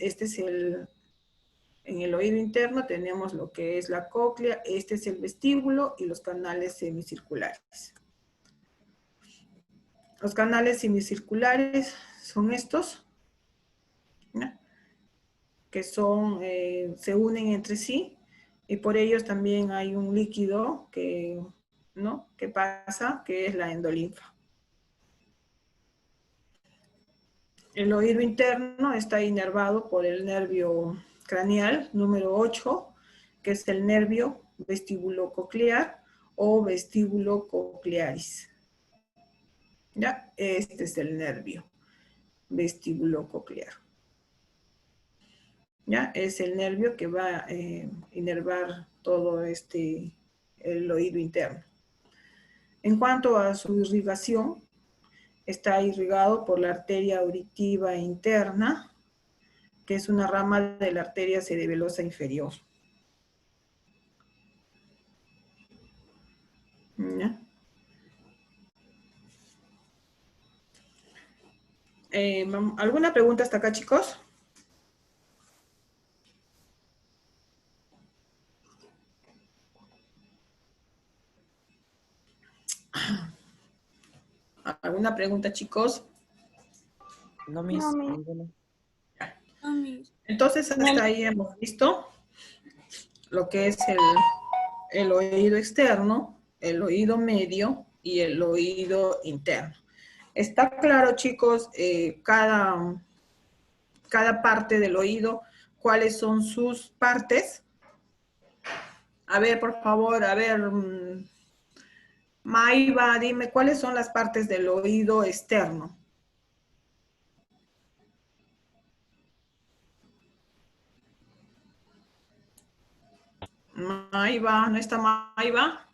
[SPEAKER 1] en el oído interno tenemos lo que es la cóclea, este es el vestíbulo y los canales semicirculares. Los canales semicirculares son estos, ¿no? Que se unen entre sí y por ellos también hay un líquido que pasa, que es la endolinfa. El oído interno está inervado por el nervio craneal número 8, que es el nervio vestíbulo-coclear o vestíbulo coclearis. ¿Ya? Este es el nervio vestíbulo coclear. ¿Ya? Es el nervio que va a inervar todo el oído interno. En cuanto a su irrigación, está irrigado por la arteria auditiva interna, que es una rama de la arteria cerebelosa inferior. ¿Ya? ¿Alguna pregunta hasta acá, chicos? ¿Alguna pregunta, chicos?
[SPEAKER 5] No, Miss.
[SPEAKER 6] No, Miss.
[SPEAKER 5] Ninguna.
[SPEAKER 6] No, Miss.
[SPEAKER 1] Entonces, hasta ahí hemos visto lo que es el oído externo, el oído medio y el oído interno. ¿Está claro, chicos, cada parte del oído, cuáles son sus partes? A ver, por favor, a ver, Maiva, dime, ¿cuáles son las partes del oído externo? Maiva, ¿no está Maiva?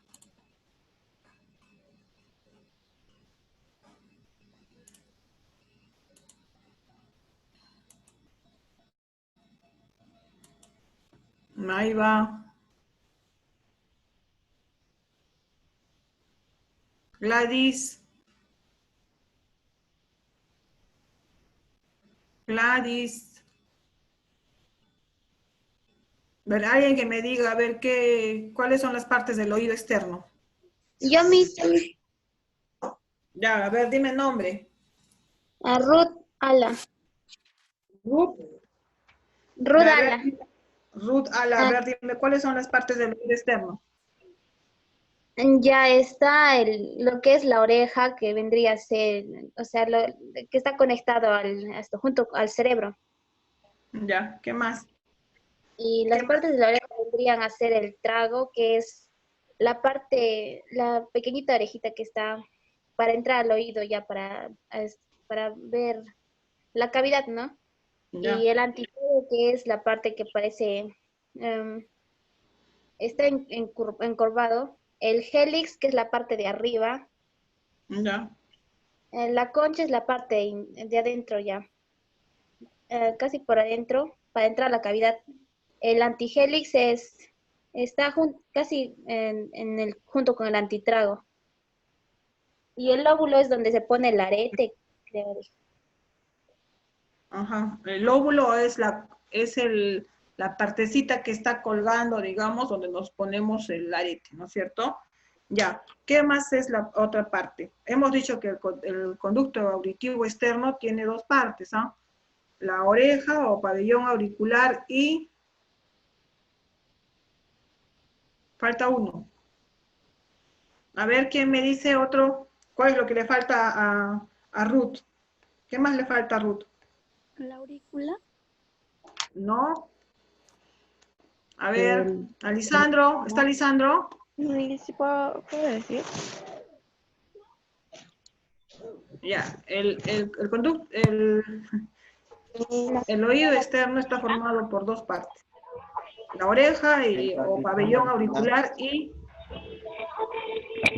[SPEAKER 1] Maiva. Gladys. Gladys. A ver, alguien que me diga, a ver, ¿cuáles son las partes del oído externo?
[SPEAKER 6] Yo, Miss.
[SPEAKER 1] Ya, a ver, dime el nombre.
[SPEAKER 6] Ruth Ala.
[SPEAKER 1] Ruth.
[SPEAKER 6] Ruth
[SPEAKER 1] A ver,
[SPEAKER 6] Ala.
[SPEAKER 1] Ruth, a ver, dime, ¿cuáles son las partes del oído externo?
[SPEAKER 6] Ya está lo que es la oreja, que vendría a ser, o sea, que está conectado junto al cerebro.
[SPEAKER 1] Ya, ¿qué más?
[SPEAKER 6] Y las partes de la oreja vendrían a ser el trago, que es la pequeñita orejita que está para entrar al oído ya para ver la cavidad, ¿no?
[SPEAKER 1] Ya,
[SPEAKER 6] Y el antitrago, que es la parte que parece, está encorvado. El hélix, que es la parte de arriba.
[SPEAKER 1] ya,
[SPEAKER 6] La concha es la parte de adentro ya, casi por adentro, para entrar a la cavidad. El antigélix está casi junto con el antitrago. Y el lóbulo es donde se pone el arete, creo.
[SPEAKER 1] ajá. El lóbulo es la partecita que está colgando, digamos, donde nos ponemos el arete, ¿no es cierto? Ya, ¿qué más es la otra parte? Hemos dicho que el conducto auditivo externo tiene dos partes, ¿ah? La oreja o pabellón auricular y falta uno. A ver, ¿quién me dice otro? ¿Cuál es lo que le falta a Ruth? ¿Qué más le falta a Ruth?
[SPEAKER 6] ¿La aurícula?
[SPEAKER 1] No. A ver, Alisandro, ¿está Alisandro?
[SPEAKER 2] ¿Sí puedo decir?
[SPEAKER 1] Ya, el oído externo está formado por dos partes. La oreja o pabellón auricular y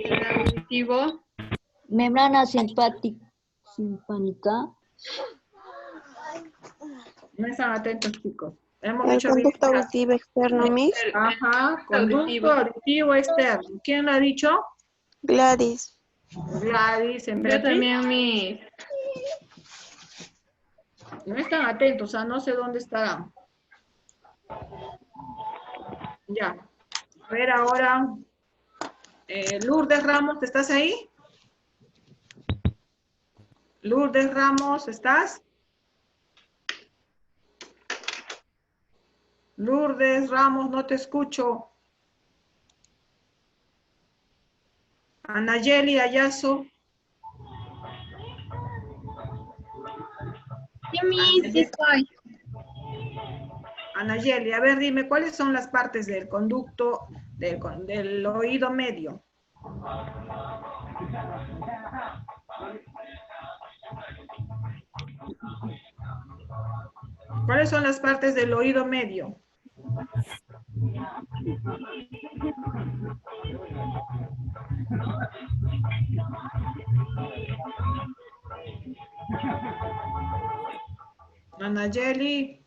[SPEAKER 3] El auditivo.
[SPEAKER 7] Membrana simpática.
[SPEAKER 1] no están atentos, chicos. Hemos
[SPEAKER 2] El
[SPEAKER 1] dicho bien.
[SPEAKER 2] conducto auditivo externo, Miss.
[SPEAKER 1] Ajá,
[SPEAKER 3] Auditivo.
[SPEAKER 1] conducto auditivo externo. ¿Quién lo ha dicho?
[SPEAKER 2] Gladys.
[SPEAKER 1] Gladys,
[SPEAKER 3] Yo
[SPEAKER 1] Emperatriz.
[SPEAKER 3] también, Miss.
[SPEAKER 1] No están atentos, o sea, no sé dónde estarán. Ya. A ver ahora. Lourdes Ramos, ¿estás ahí? Lourdes Ramos, ¿estás? Lourdes Ramos, no te escucho. Anayeli Ayazo.
[SPEAKER 3] Sí, Miss, sí estoy.
[SPEAKER 1] Anayeli, a ver, dime, ¿cuáles son las partes del conducto del oído medio? ¿Cuáles son las partes del oído medio? Anayeli.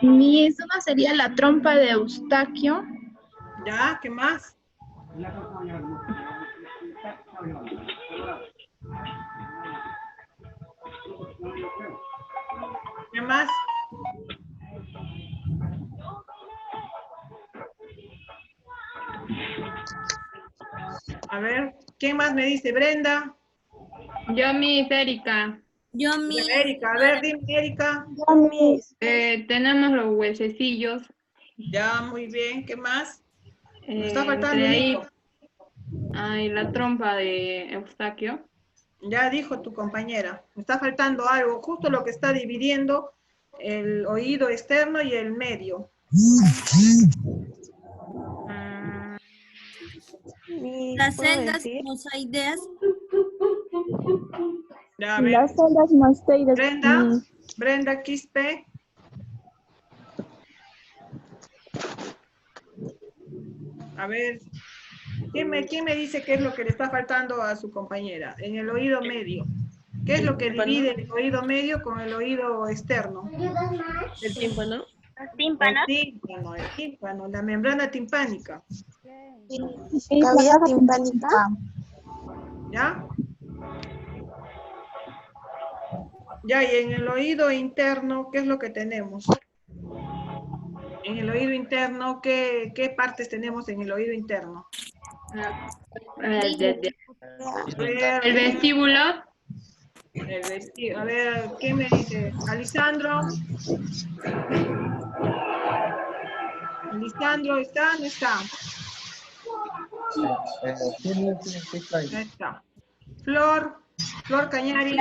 [SPEAKER 3] Miss, una sería la trompa de Eustaquio.
[SPEAKER 1] ¿Ya? ¿Qué más? ¿Qué más? A ver, ¿quién más me dice? Brenda.
[SPEAKER 3] Yo, Miss Erika.
[SPEAKER 7] Yo,
[SPEAKER 1] Ya, Erika, a ver, dime, Erika.
[SPEAKER 3] Tenemos los huesecillos.
[SPEAKER 1] Ya, muy bien. ¿Qué más? Nos está
[SPEAKER 3] Entre
[SPEAKER 1] faltando,
[SPEAKER 3] ahí
[SPEAKER 1] Nico.
[SPEAKER 3] hay la trompa de Eustaquio.
[SPEAKER 1] Ya dijo tu compañera. Me está faltando algo, justo lo que está dividiendo el oído externo y el medio.
[SPEAKER 7] las celdas mosaicas.
[SPEAKER 1] Ya, a ver.
[SPEAKER 8] Las celdas mastoides.
[SPEAKER 1] Brenda, Brenda Quispe. A ver, ¿quién me dice qué es lo que le está faltando a su compañera? En el oído medio. ¿Qué es lo que divide el oído medio con el oído externo?
[SPEAKER 2] El tímpano.
[SPEAKER 1] El tímpano, la membrana timpánica.
[SPEAKER 8] Cavidad timpánica.
[SPEAKER 1] ¿Ya? Ya, y en el oído interno, ¿qué es lo que tenemos? En el oído interno, ¿qué partes tenemos en el oído interno?
[SPEAKER 3] El
[SPEAKER 1] A ver,
[SPEAKER 3] vestíbulo.
[SPEAKER 1] a ver, ¿qué me dice? Alisandro. Alisandro, ¿está? ¿No está? No está. Flor Cañari.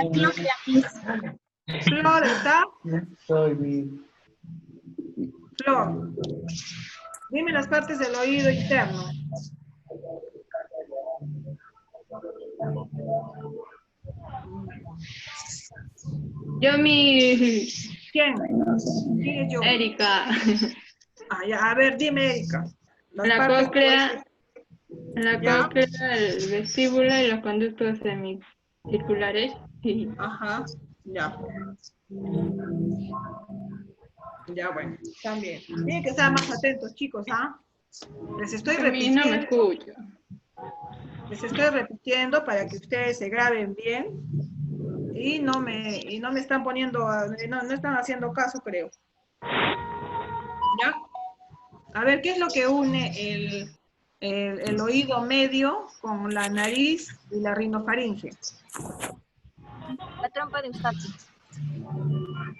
[SPEAKER 1] Flor, ¿está? Flor. Dime las partes del oído interno.
[SPEAKER 3] Yo, mi
[SPEAKER 1] ¿Quién? ¿Quién es yo?
[SPEAKER 3] Erika.
[SPEAKER 1] Ah, ya, a ver, dime, Erika. Las
[SPEAKER 3] La
[SPEAKER 1] partes
[SPEAKER 3] cóclea,
[SPEAKER 1] ¿Ya?
[SPEAKER 3] el vestíbulo y los conductos semicirculares. Y
[SPEAKER 1] Ajá, ya. Ya, bueno, también. Tienen que estar más atentos, chicos, ¿ah? Les estoy
[SPEAKER 3] a mí no me
[SPEAKER 1] repitiendo.
[SPEAKER 3] escucho.
[SPEAKER 1] Les estoy repitiendo para que ustedes se graben bien y no me están poniendo, no están haciendo caso, creo. ¿Ya? A ver, ¿qué es lo que une el oído medio con la nariz y la rinofaringe?
[SPEAKER 6] La trompa de Eustaquio.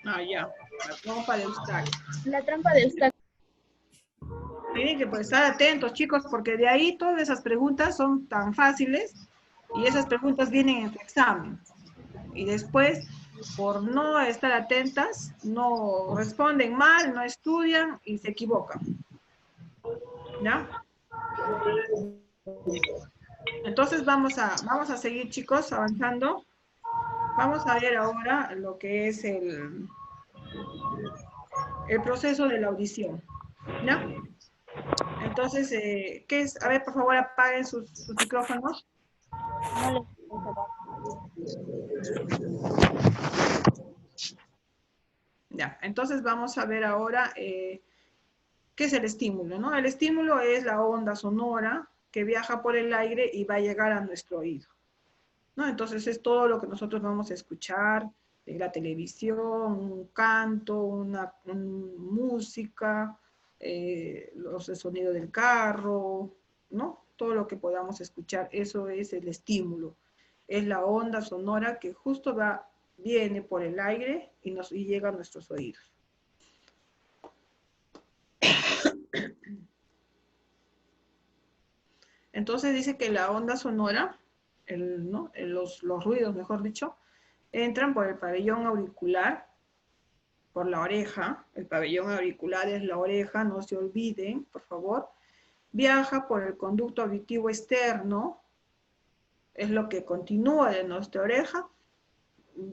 [SPEAKER 1] Ah, ya. La trompa de Eustaquio.
[SPEAKER 8] La trampa de Eustaquio.
[SPEAKER 1] Tienen que pues, estar atentos, chicos, porque de ahí todas esas preguntas son tan fáciles y esas preguntas vienen en tu examen. Y después, por no estar atentas, no responden mal, no estudian y se equivocan. ¿Ya? Entonces vamos a seguir, chicos, avanzando. Vamos a ver ahora lo que es el proceso de la audición. ¿Ya? Entonces, ¿qué es? A ver, por favor, apaguen sus micrófonos. Ya, entonces vamos a ver ahora qué es el estímulo, ¿no? El estímulo es la onda sonora que viaja por el aire y va a llegar a nuestro oído, ¿no? Entonces es todo lo que nosotros vamos a escuchar en la televisión, un canto, una música, el sonido del carro, ¿no? Todo lo que podamos escuchar, eso es el estímulo. Es la onda sonora que justo viene por el aire y llega a nuestros oídos. Entonces dice que la onda sonora, los ruidos, mejor dicho, entran por el pabellón auricular, por la oreja. El pabellón auricular es la oreja, no se olviden, por favor. Viaja por el conducto auditivo externo, es lo que continúa de nuestra oreja,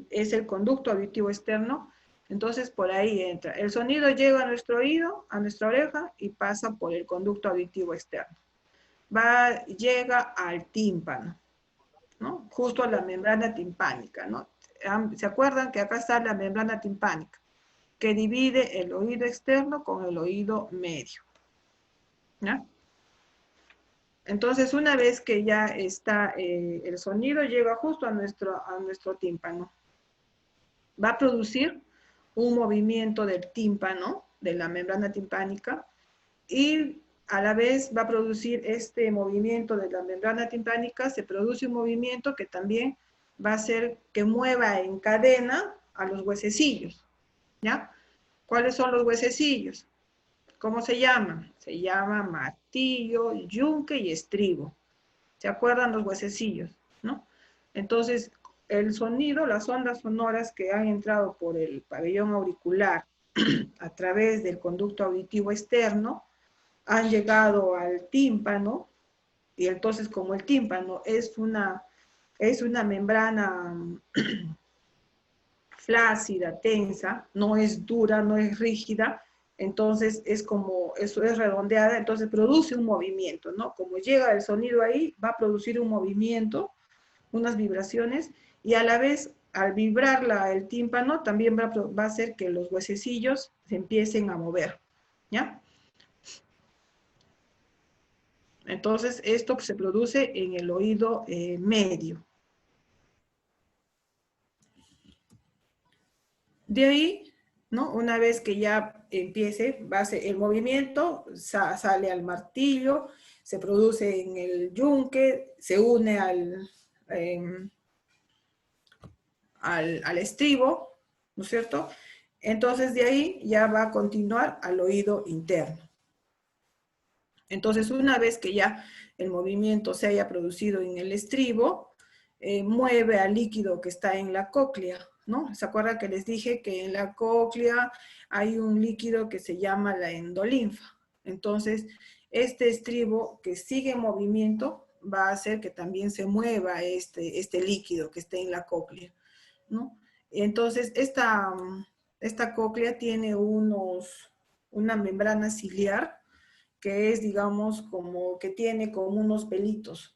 [SPEAKER 1] es el conducto auditivo externo. Entonces por ahí entra. El sonido llega a nuestro oído, a nuestra oreja, y pasa por el conducto auditivo externo. Llega al tímpano, ¿no? Justo a la membrana timpánica, ¿no? ¿Se acuerdan que acá está la membrana timpánica, que divide el oído externo con el oído medio? ¿Ya? Entonces, una vez que ya está el sonido, llega justo a nuestro tímpano. Va a producir un movimiento del tímpano, de la membrana timpánica, y a la vez va a producir este movimiento de la membrana timpánica, se produce un movimiento que también va a hacer que mueva en cadena a los huesecillos, ¿ya? ¿Cuáles son los huesecillos? ¿Cómo se llaman? Se llama martillo, yunque y estribo. ¿Se acuerdan los huesecillos, no? Entonces, el sonido, las ondas sonoras que han entrado por el pabellón auricular a través del conducto auditivo externo, han llegado al tímpano, y entonces como el tímpano es una membrana flácida, tensa, no es dura, no es rígida, entonces es como, eso es redondeada, entonces produce un movimiento, ¿no? Como llega el sonido ahí, va a producir un movimiento, unas vibraciones, y a la vez, al vibrar el tímpano, también va a hacer que los huesecillos se empiecen a mover, ¿ya? Entonces, esto se produce en el oído medio. De ahí, ¿no? Una vez que ya empiece, el movimiento, sale al martillo, se produce en el yunque, se une al estribo, ¿no es cierto? Entonces, de ahí ya va a continuar al oído interno. Entonces, una vez que ya el movimiento se haya producido en el estribo, mueve al líquido que está en la cóclea, ¿no? ¿Se acuerdan que les dije que en la cóclea hay un líquido que se llama la endolinfa? Entonces, este estribo que sigue en movimiento va a hacer que también se mueva este líquido que está en la cóclea, ¿no? Entonces, esta cóclea tiene una membrana ciliar, que es, digamos, como que tiene como unos pelitos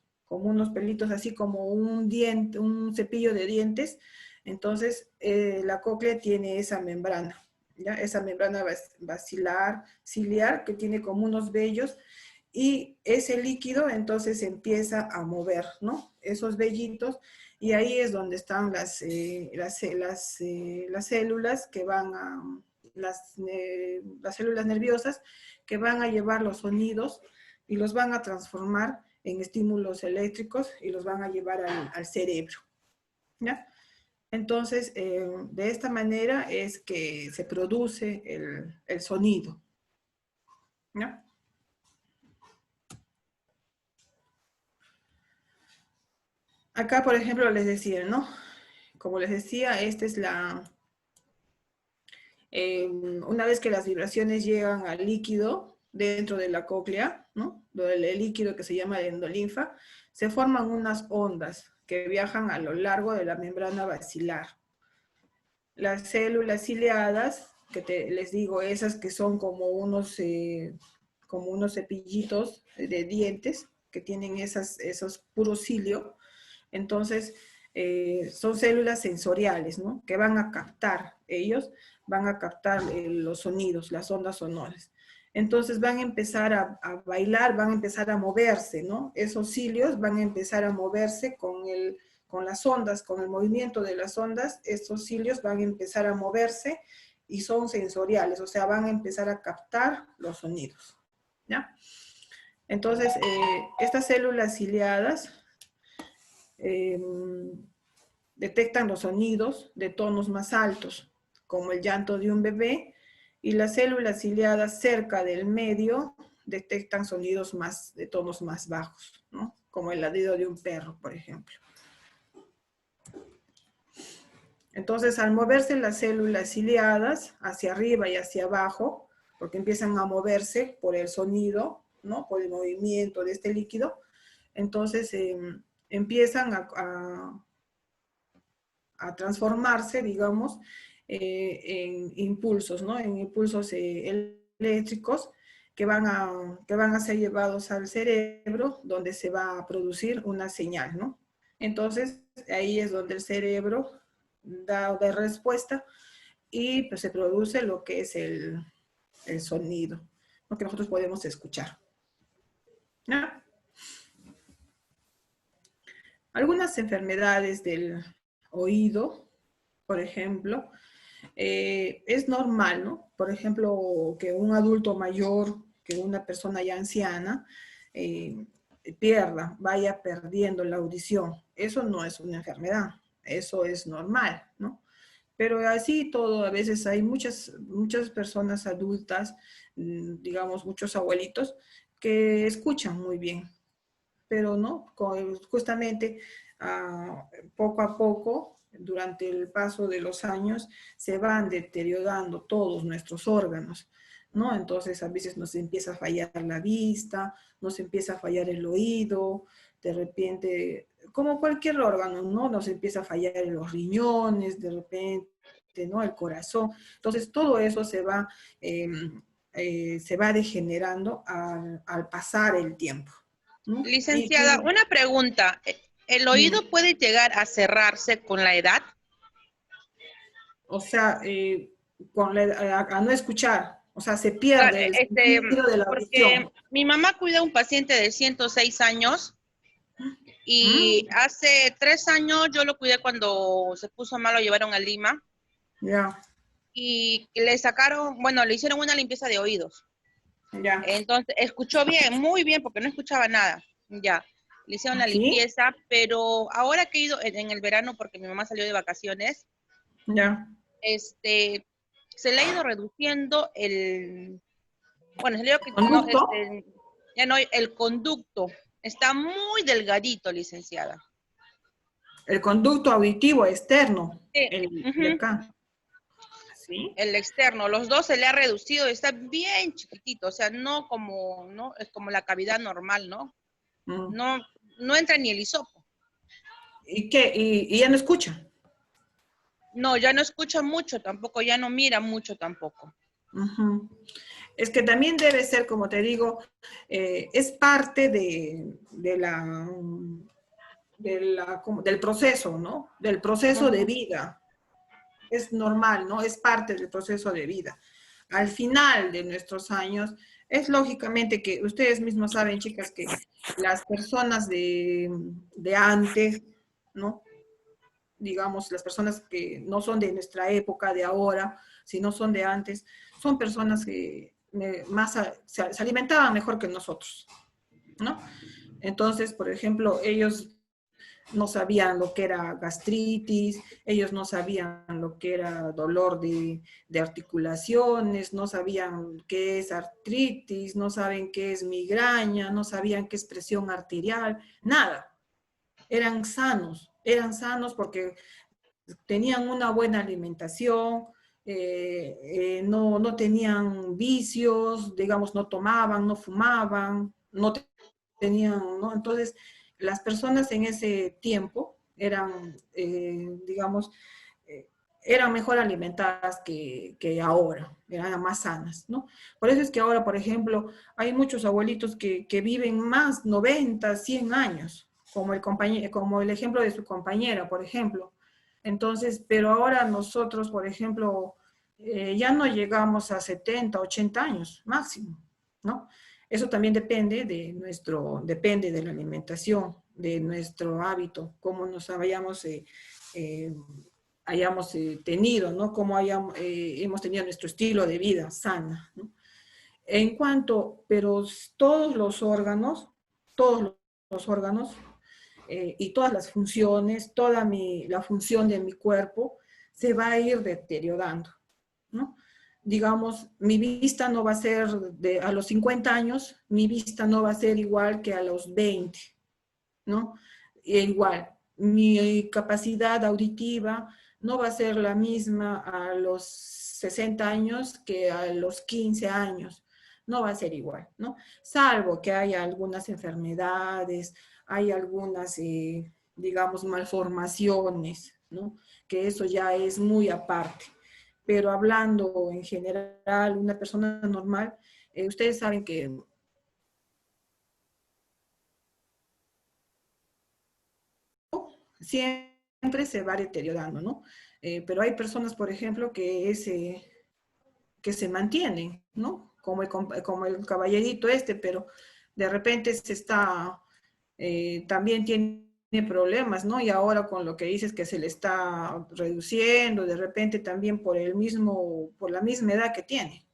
[SPEAKER 1] así como un diente, un cepillo de dientes. Entonces, la cóclea tiene esa membrana, ¿ya? Esa membrana ciliar que tiene como unos vellos, y ese líquido entonces empieza a mover, ¿no? Esos vellitos, y ahí es donde están las células que van a, las células nerviosas que van a llevar los sonidos y los van a transformar en estímulos eléctricos y los van a llevar al cerebro, ¿ya? Entonces, de esta manera es que se produce el sonido, ¿ya? Acá, por ejemplo, les decía, ¿no? Como les decía, esta es una vez que las vibraciones llegan al líquido dentro de la cóclea, ¿no? El líquido que se llama endolinfa, se forman unas ondas que viajan a lo largo de la membrana basilar. Las células ciliadas, que les digo, esas que son como unos cepillitos de dientes, que tienen esos puros cilio, entonces son células sensoriales, ¿no? Que van a captar, ellos van a captar los sonidos, las ondas sonoras. Entonces van a empezar a bailar, van a empezar a moverse, ¿no? Esos cilios van a empezar a moverse con las ondas, con el movimiento de las ondas. Estos cilios van a empezar a moverse y son sensoriales, o sea, van a empezar a captar los sonidos, ¿ya? Entonces, estas células ciliadas detectan los sonidos de tonos más altos, como el llanto de un bebé, y las células ciliadas cerca del medio detectan sonidos de tonos más bajos, ¿no? Como el ladrido de un perro, por ejemplo. Entonces, al moverse las células ciliadas hacia arriba y hacia abajo, porque empiezan a moverse por el sonido, ¿no? Por el movimiento de este líquido, entonces empiezan a transformarse, digamos, en impulsos, ¿no? En impulsos eléctricos que van a ser llevados al cerebro, donde se va a producir una señal, ¿no? Entonces, ahí es donde el cerebro da respuesta y pues, se produce lo que es el sonido, lo que nosotros podemos escuchar. ¿No? Algunas enfermedades del oído, por ejemplo, es normal, ¿no? Por ejemplo, que un adulto mayor, que una persona ya anciana, vaya perdiendo la audición. Eso no es una enfermedad, eso es normal, ¿no? Pero así todo, a veces hay muchas personas adultas, digamos, muchos abuelitos, que escuchan muy bien, pero no, justamente poco a poco, durante el paso de los años, se van deteriorando todos nuestros órganos, ¿no? Entonces a veces nos empieza a fallar la vista, nos empieza a fallar el oído, de repente, como cualquier órgano, ¿no? Nos empieza a fallar los riñones, de repente, ¿no? El corazón. Entonces todo eso se va degenerando al pasar el tiempo, ¿no?
[SPEAKER 2] Licenciada, una pregunta. ¿El oído puede llegar a cerrarse con la edad?
[SPEAKER 1] O sea, a no escuchar, o sea, se pierde el sentido de la audición.
[SPEAKER 2] Porque mi mamá cuida a un paciente de 106 años y hace 3 años yo lo cuidé cuando se puso mal, lo llevaron a Lima.
[SPEAKER 1] Ya.
[SPEAKER 2] Y le sacaron, bueno, le hicieron una limpieza de oídos.
[SPEAKER 1] Ya.
[SPEAKER 2] Entonces, escuchó bien, muy bien, porque no escuchaba nada. Ya. Le hicieron la limpieza, pero ahora que he ido en el verano, porque mi mamá salió de vacaciones,
[SPEAKER 1] ya.
[SPEAKER 2] Se le ha ido reduciendo bueno, se le ha ido
[SPEAKER 1] ¿Conducto?
[SPEAKER 2] ya no, el conducto. Está muy delgadito, licenciada.
[SPEAKER 1] El conducto auditivo externo.
[SPEAKER 2] Sí.
[SPEAKER 1] De acá. ¿Sí?
[SPEAKER 2] El externo, los dos se le ha reducido, está bien chiquitito, o sea, no es como la cavidad normal, ¿no? No entra ni el hisopo.
[SPEAKER 1] ¿Y qué? ¿Y ya no escucha?
[SPEAKER 2] No, ya no escucha mucho tampoco, ya no mira mucho tampoco.
[SPEAKER 1] Es que también debe ser, como te digo, es parte del proceso, ¿no? Del proceso de vida. Es normal, ¿no? Es parte del proceso de vida. Al final de nuestros años, es lógicamente que ustedes mismos saben, chicas, que las personas de antes, ¿no? Digamos, las personas que no son de nuestra época, de ahora, sino son de antes, son personas que se alimentaban mejor que nosotros, ¿no? Entonces, por ejemplo, ellos no sabían lo que era gastritis, ellos no sabían lo que era dolor de articulaciones, no sabían qué es artritis, no saben qué es migraña, no sabían qué es presión arterial, nada. Eran sanos porque tenían una buena alimentación, no tenían vicios, digamos, no tomaban, no fumaban, no tenían, ¿no? Entonces, las personas en ese tiempo eran, digamos, eran mejor alimentadas que ahora, eran más sanas, ¿no? Por eso es que ahora, por ejemplo, hay muchos abuelitos que viven más 90, 100 años, como el ejemplo de su compañera, por ejemplo. Entonces, pero ahora nosotros, por ejemplo, ya no llegamos a 70, 80 años máximo, ¿no? Eso también depende de la alimentación, de nuestro hábito, cómo nos hayamos tenido, ¿no? Cómo hemos tenido nuestro estilo de vida sana, ¿no? Pero todos los órganos y todas las funciones, la función de mi cuerpo se va a ir deteriorando, ¿no? digamos, mi vista no va a ser, a los 50 años, mi vista no va a ser igual que a los 20, ¿no? Igual, mi capacidad auditiva no va a ser la misma a los 60 años que a los 15 años. No va a ser igual, ¿no? Salvo que haya algunas enfermedades, hay algunas, digamos, malformaciones, ¿no? Que eso ya es muy aparte. Pero hablando en general, una persona normal, ustedes saben que siempre se va deteriorando, ¿no? Pero hay personas, por ejemplo, que se mantienen, ¿no? Como el caballerito este, pero de repente también tiene problemas, ¿no? Y ahora con lo que dices que se le está reduciendo, de repente también por la misma edad que tiene.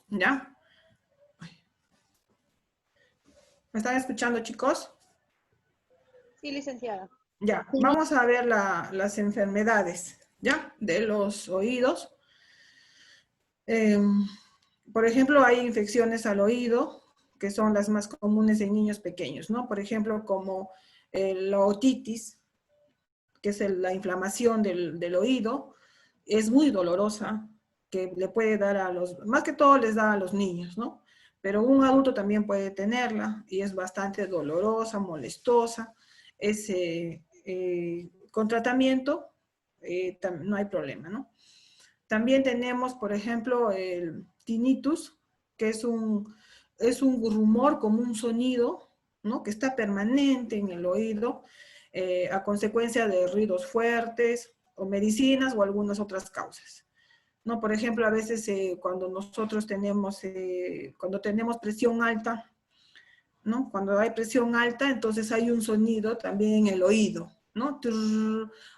[SPEAKER 1] ¿Ya? ¿Me están escuchando, chicos?
[SPEAKER 2] Sí, licenciada.
[SPEAKER 1] Ya, vamos a ver las enfermedades, ¿ya? De los oídos. Por ejemplo, hay infecciones al oído, que son las más comunes en niños pequeños, ¿no? Por ejemplo, como la otitis, que es la inflamación del oído, es muy dolorosa, que le puede dar más que todo les da a los niños, ¿no? Pero un adulto también puede tenerla y es bastante dolorosa, molestosa. Con tratamiento no hay problema, ¿no? También tenemos, por ejemplo, el tinnitus, que es un rumor como un sonido, ¿no? Que está permanente en el oído a consecuencia de ruidos fuertes o medicinas o algunas otras causas. ¿No? Por ejemplo, a veces cuando nosotros cuando tenemos presión alta, ¿no? Cuando hay presión alta, entonces hay un sonido también en el oído, ¿no?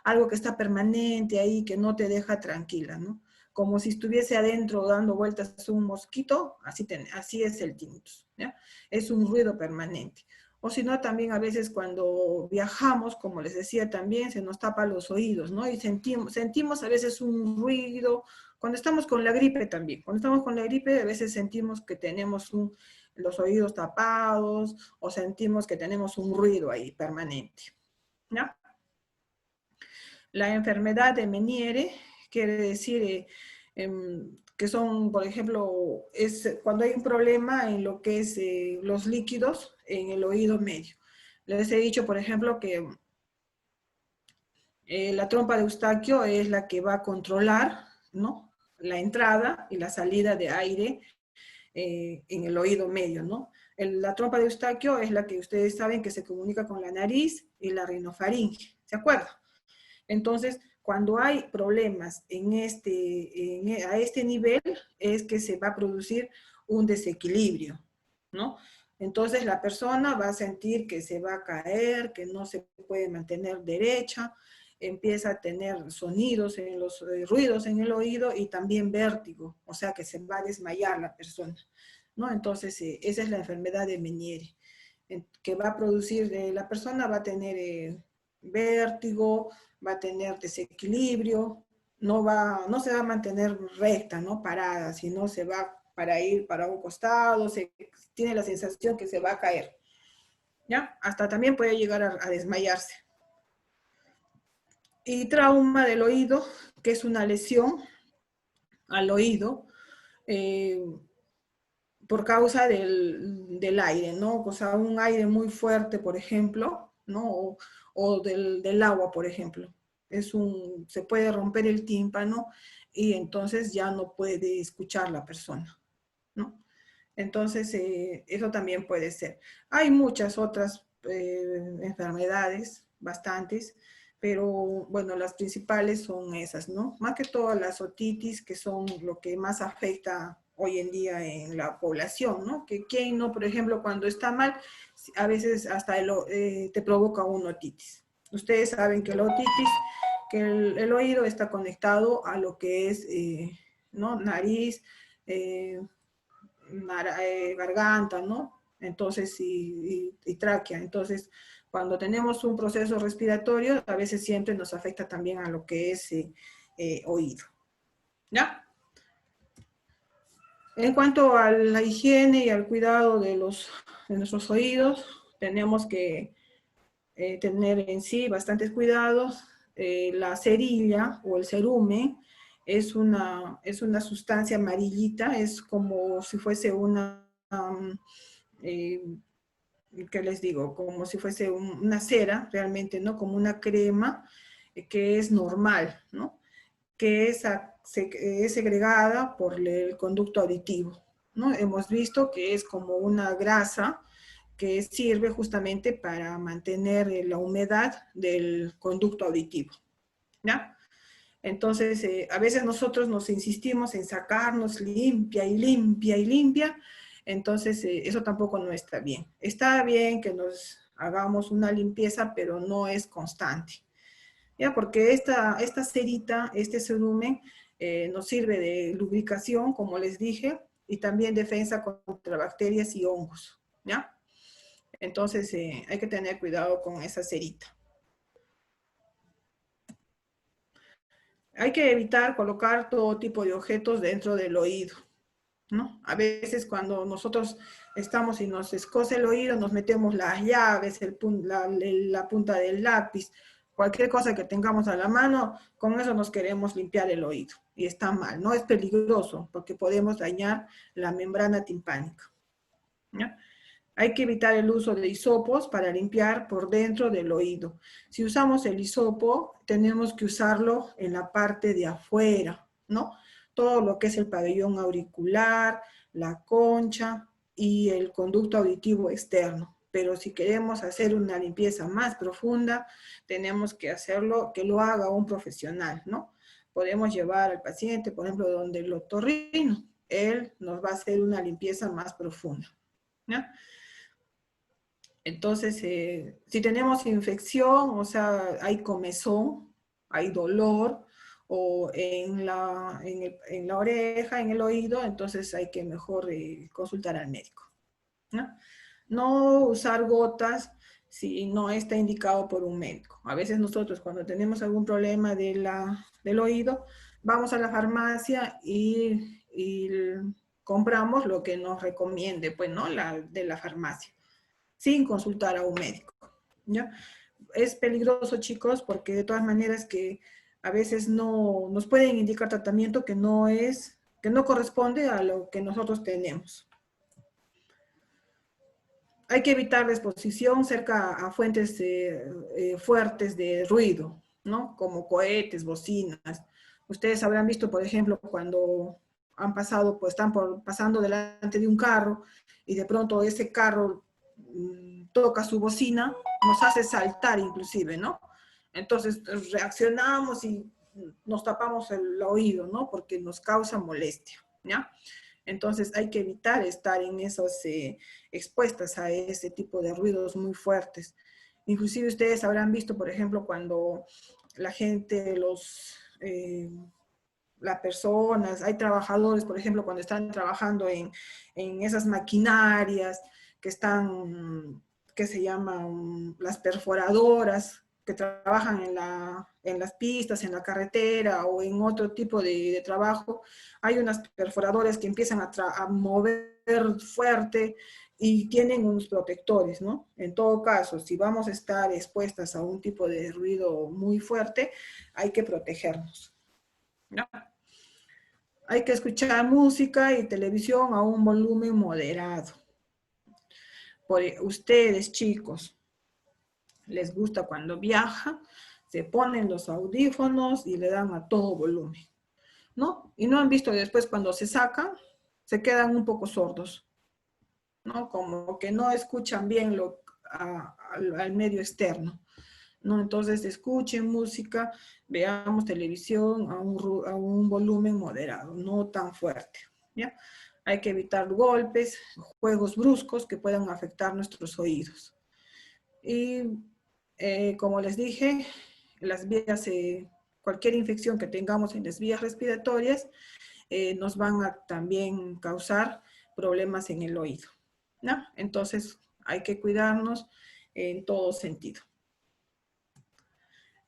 [SPEAKER 1] Algo que está permanente ahí, que no te deja tranquila, ¿no? Como si estuviese adentro dando vueltas un mosquito, así es el tinnitus, ¿ya? Es un ruido permanente. O si no, también a veces cuando viajamos, como les decía también, se nos tapa los oídos, ¿no? Y sentimos a veces un ruido, cuando estamos con la gripe también. Cuando estamos con la gripe, a veces sentimos que tenemos los oídos tapados o sentimos que tenemos un ruido ahí permanente, ¿no? La enfermedad de Meniere quiere decir que son, por ejemplo, es cuando hay un problema en lo que es los líquidos en el oído medio. Les he dicho, por ejemplo, que la trompa de Eustaquio es la que va a controlar, ¿no? La entrada y la salida de aire en el oído medio, ¿no? La trompa de Eustaquio es la que ustedes saben que se comunica con la nariz y la rinofaringe, ¿se acuerdan? Entonces, cuando hay problemas a este nivel, es que se va a producir un desequilibrio, ¿no? Entonces, la persona va a sentir que se va a caer, que no se puede mantener derecha, empieza a tener sonidos, ruidos en el oído y también vértigo, o sea que se va a desmayar la persona, ¿no? Entonces, esa es la enfermedad de Meniere, que va a producir, la persona va a tener vértigo, va a tener desequilibrio, no se va a mantener recta, ¿no? Parada, sino se va para ir para un costado, tiene la sensación que se va a caer, ¿ya? Hasta también puede llegar a desmayarse. Y trauma del oído, que es una lesión al oído por causa del aire, ¿no? O sea, un aire muy fuerte, por ejemplo, ¿no? O del agua, por ejemplo. Se puede romper el tímpano y entonces ya no puede escuchar la persona, ¿no? Entonces, eso también puede ser. Hay muchas otras enfermedades, bastantes, pero bueno, las principales son esas, ¿no? Más que todo las otitis, que son lo que más afecta hoy en día en la población, ¿no? Que quien no, por ejemplo, cuando está mal, a veces hasta te provoca una otitis. Ustedes saben que la otitis, que el oído está conectado a lo que es, ¿no? Nariz, garganta, ¿no? Entonces, y tráquea. Entonces, cuando tenemos un proceso respiratorio, a veces siempre nos afecta también a lo que es oído. ¿Ya? En cuanto a la higiene y al cuidado de nuestros oídos, tenemos que tener en sí bastantes cuidados. La cerilla o el cerumen es una sustancia amarillita, es como si fuese una, ¿qué les digo? Como si fuese una cera, realmente, ¿no? Como una crema que es normal, ¿no? Que es segregada por el conducto auditivo, ¿no? Hemos visto que es como una grasa que sirve justamente para mantener la humedad del conducto auditivo, ¿ya? Entonces, a veces nosotros nos insistimos en sacarnos limpia y limpia y limpia, entonces eso tampoco no está bien. Está bien que nos hagamos una limpieza, pero no es constante, ¿ya? Porque esta cerita, este cerumen, nos sirve de lubricación, como les dije, y también defensa contra bacterias y hongos, ¿ya? Entonces hay que tener cuidado con esa cerita. Hay que evitar colocar todo tipo de objetos dentro del oído, ¿no? A veces cuando nosotros estamos y nos escoce el oído, nos metemos las llaves, la punta del lápiz, cualquier cosa que tengamos a la mano, con eso nos queremos limpiar el oído. Y está mal, ¿no? Es peligroso porque podemos dañar la membrana timpánica, ¿ya? Hay que evitar el uso de hisopos para limpiar por dentro del oído. Si usamos el hisopo, tenemos que usarlo en la parte de afuera, ¿no? Todo lo que es el pabellón auricular, la concha y el conducto auditivo externo. Pero si queremos hacer una limpieza más profunda, tenemos que hacerlo, que lo haga un profesional, ¿no? Podemos llevar al paciente, por ejemplo, donde el otorrino. Él nos va a hacer una limpieza más profunda, ¿ya? Entonces, si tenemos infección, o sea, hay comezón, hay dolor, o en la oreja, en el oído, entonces hay que mejor consultar al médico, ¿no? No usar gotas si no está indicado por un médico. A veces nosotros cuando tenemos algún problema del oído, vamos a la farmacia y compramos lo que nos recomiende, pues, ¿no? De la farmacia, sin consultar a un médico, ¿ya? Es peligroso, chicos, porque de todas maneras que a veces no nos pueden indicar tratamiento que no corresponde a lo que nosotros tenemos. Hay que evitar la exposición cerca a fuentes fuertes de ruido, ¿no? Como cohetes, bocinas. Ustedes habrán visto, por ejemplo, cuando han pasado, pues están pasando delante de un carro y de pronto ese carro toca su bocina, nos hace saltar inclusive, ¿no? Entonces reaccionamos y nos tapamos el oído, ¿no? Porque nos causa molestia, ¿ya? Entonces hay que evitar estar en esos, expuestas a ese tipo de ruidos muy fuertes. Inclusive ustedes habrán visto, por ejemplo, cuando la gente, las personas, hay trabajadores, por ejemplo, cuando están trabajando en esas maquinarias que están, que se llaman las perforadoras, que trabajan en las pistas, en la carretera o en otro tipo de trabajo, hay unas perforadoras que empiezan a mover fuerte y tienen unos protectores, ¿no? En todo caso, si vamos a estar expuestas a un tipo de ruido muy fuerte, hay que protegernos, ¿no? Hay que escuchar música y televisión a un volumen moderado. Por ustedes, chicos, les gusta cuando viajan, se ponen los audífonos y le dan a todo volumen, ¿no? Y no han visto después cuando se sacan, se quedan un poco sordos, ¿no? Como que no escuchan bien al medio externo, ¿no? Entonces escuchen música, veamos televisión a un volumen moderado, no tan fuerte, ¿ya? Hay que evitar golpes, juegos bruscos que puedan afectar nuestros oídos. Y como les dije, las vías, cualquier infección que tengamos en las vías respiratorias nos van a también causar problemas en el oído, ¿no? Entonces hay que cuidarnos en todo sentido.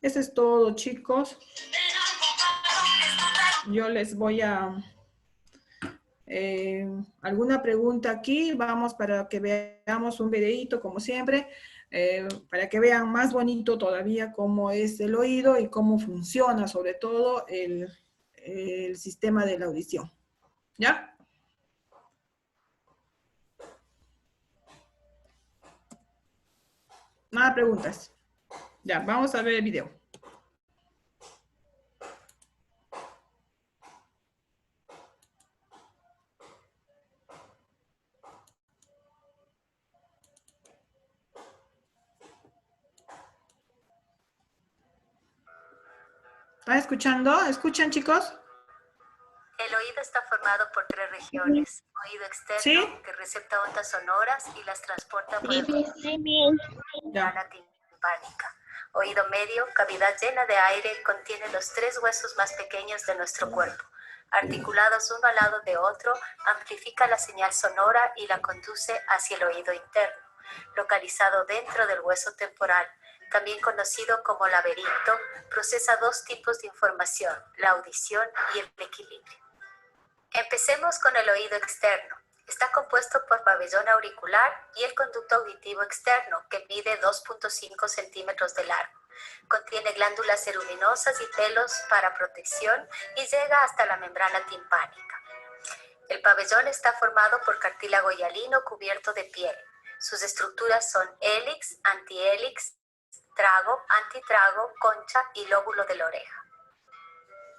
[SPEAKER 1] Eso es todo, chicos. yo les voy a... alguna pregunta aquí, vamos para que veamos un videíto como siempre, para que vean más bonito todavía cómo es el oído y cómo funciona sobre todo el sistema de la audición. ¿Ya? Nada preguntas. Ya, vamos a ver el video. ¿Están escuchando? ¿Escuchan, chicos?
[SPEAKER 9] El oído está formado por 3 regiones. Oído externo,
[SPEAKER 1] ¿Sí?
[SPEAKER 9] que recepta ondas sonoras y las transporta por el membrana timpánica. Oído medio, cavidad llena de aire, contiene los 3 huesos más pequeños de nuestro cuerpo. Articulados uno al lado de otro, amplifica la señal sonora y la conduce hacia el oído interno, localizado dentro del hueso temporal. También conocido como laberinto, procesa 2 tipos de información, la audición y el equilibrio. Empecemos con el oído externo. Está compuesto por pabellón auricular y el conducto auditivo externo, que mide 2.5 centímetros de largo. Contiene glándulas ceruminosas y pelos para protección y llega hasta la membrana timpánica. El pabellón está formado por cartílago hialino cubierto de piel. Sus estructuras son hélix, antihélix, trago, antitrago, concha y lóbulo de la oreja.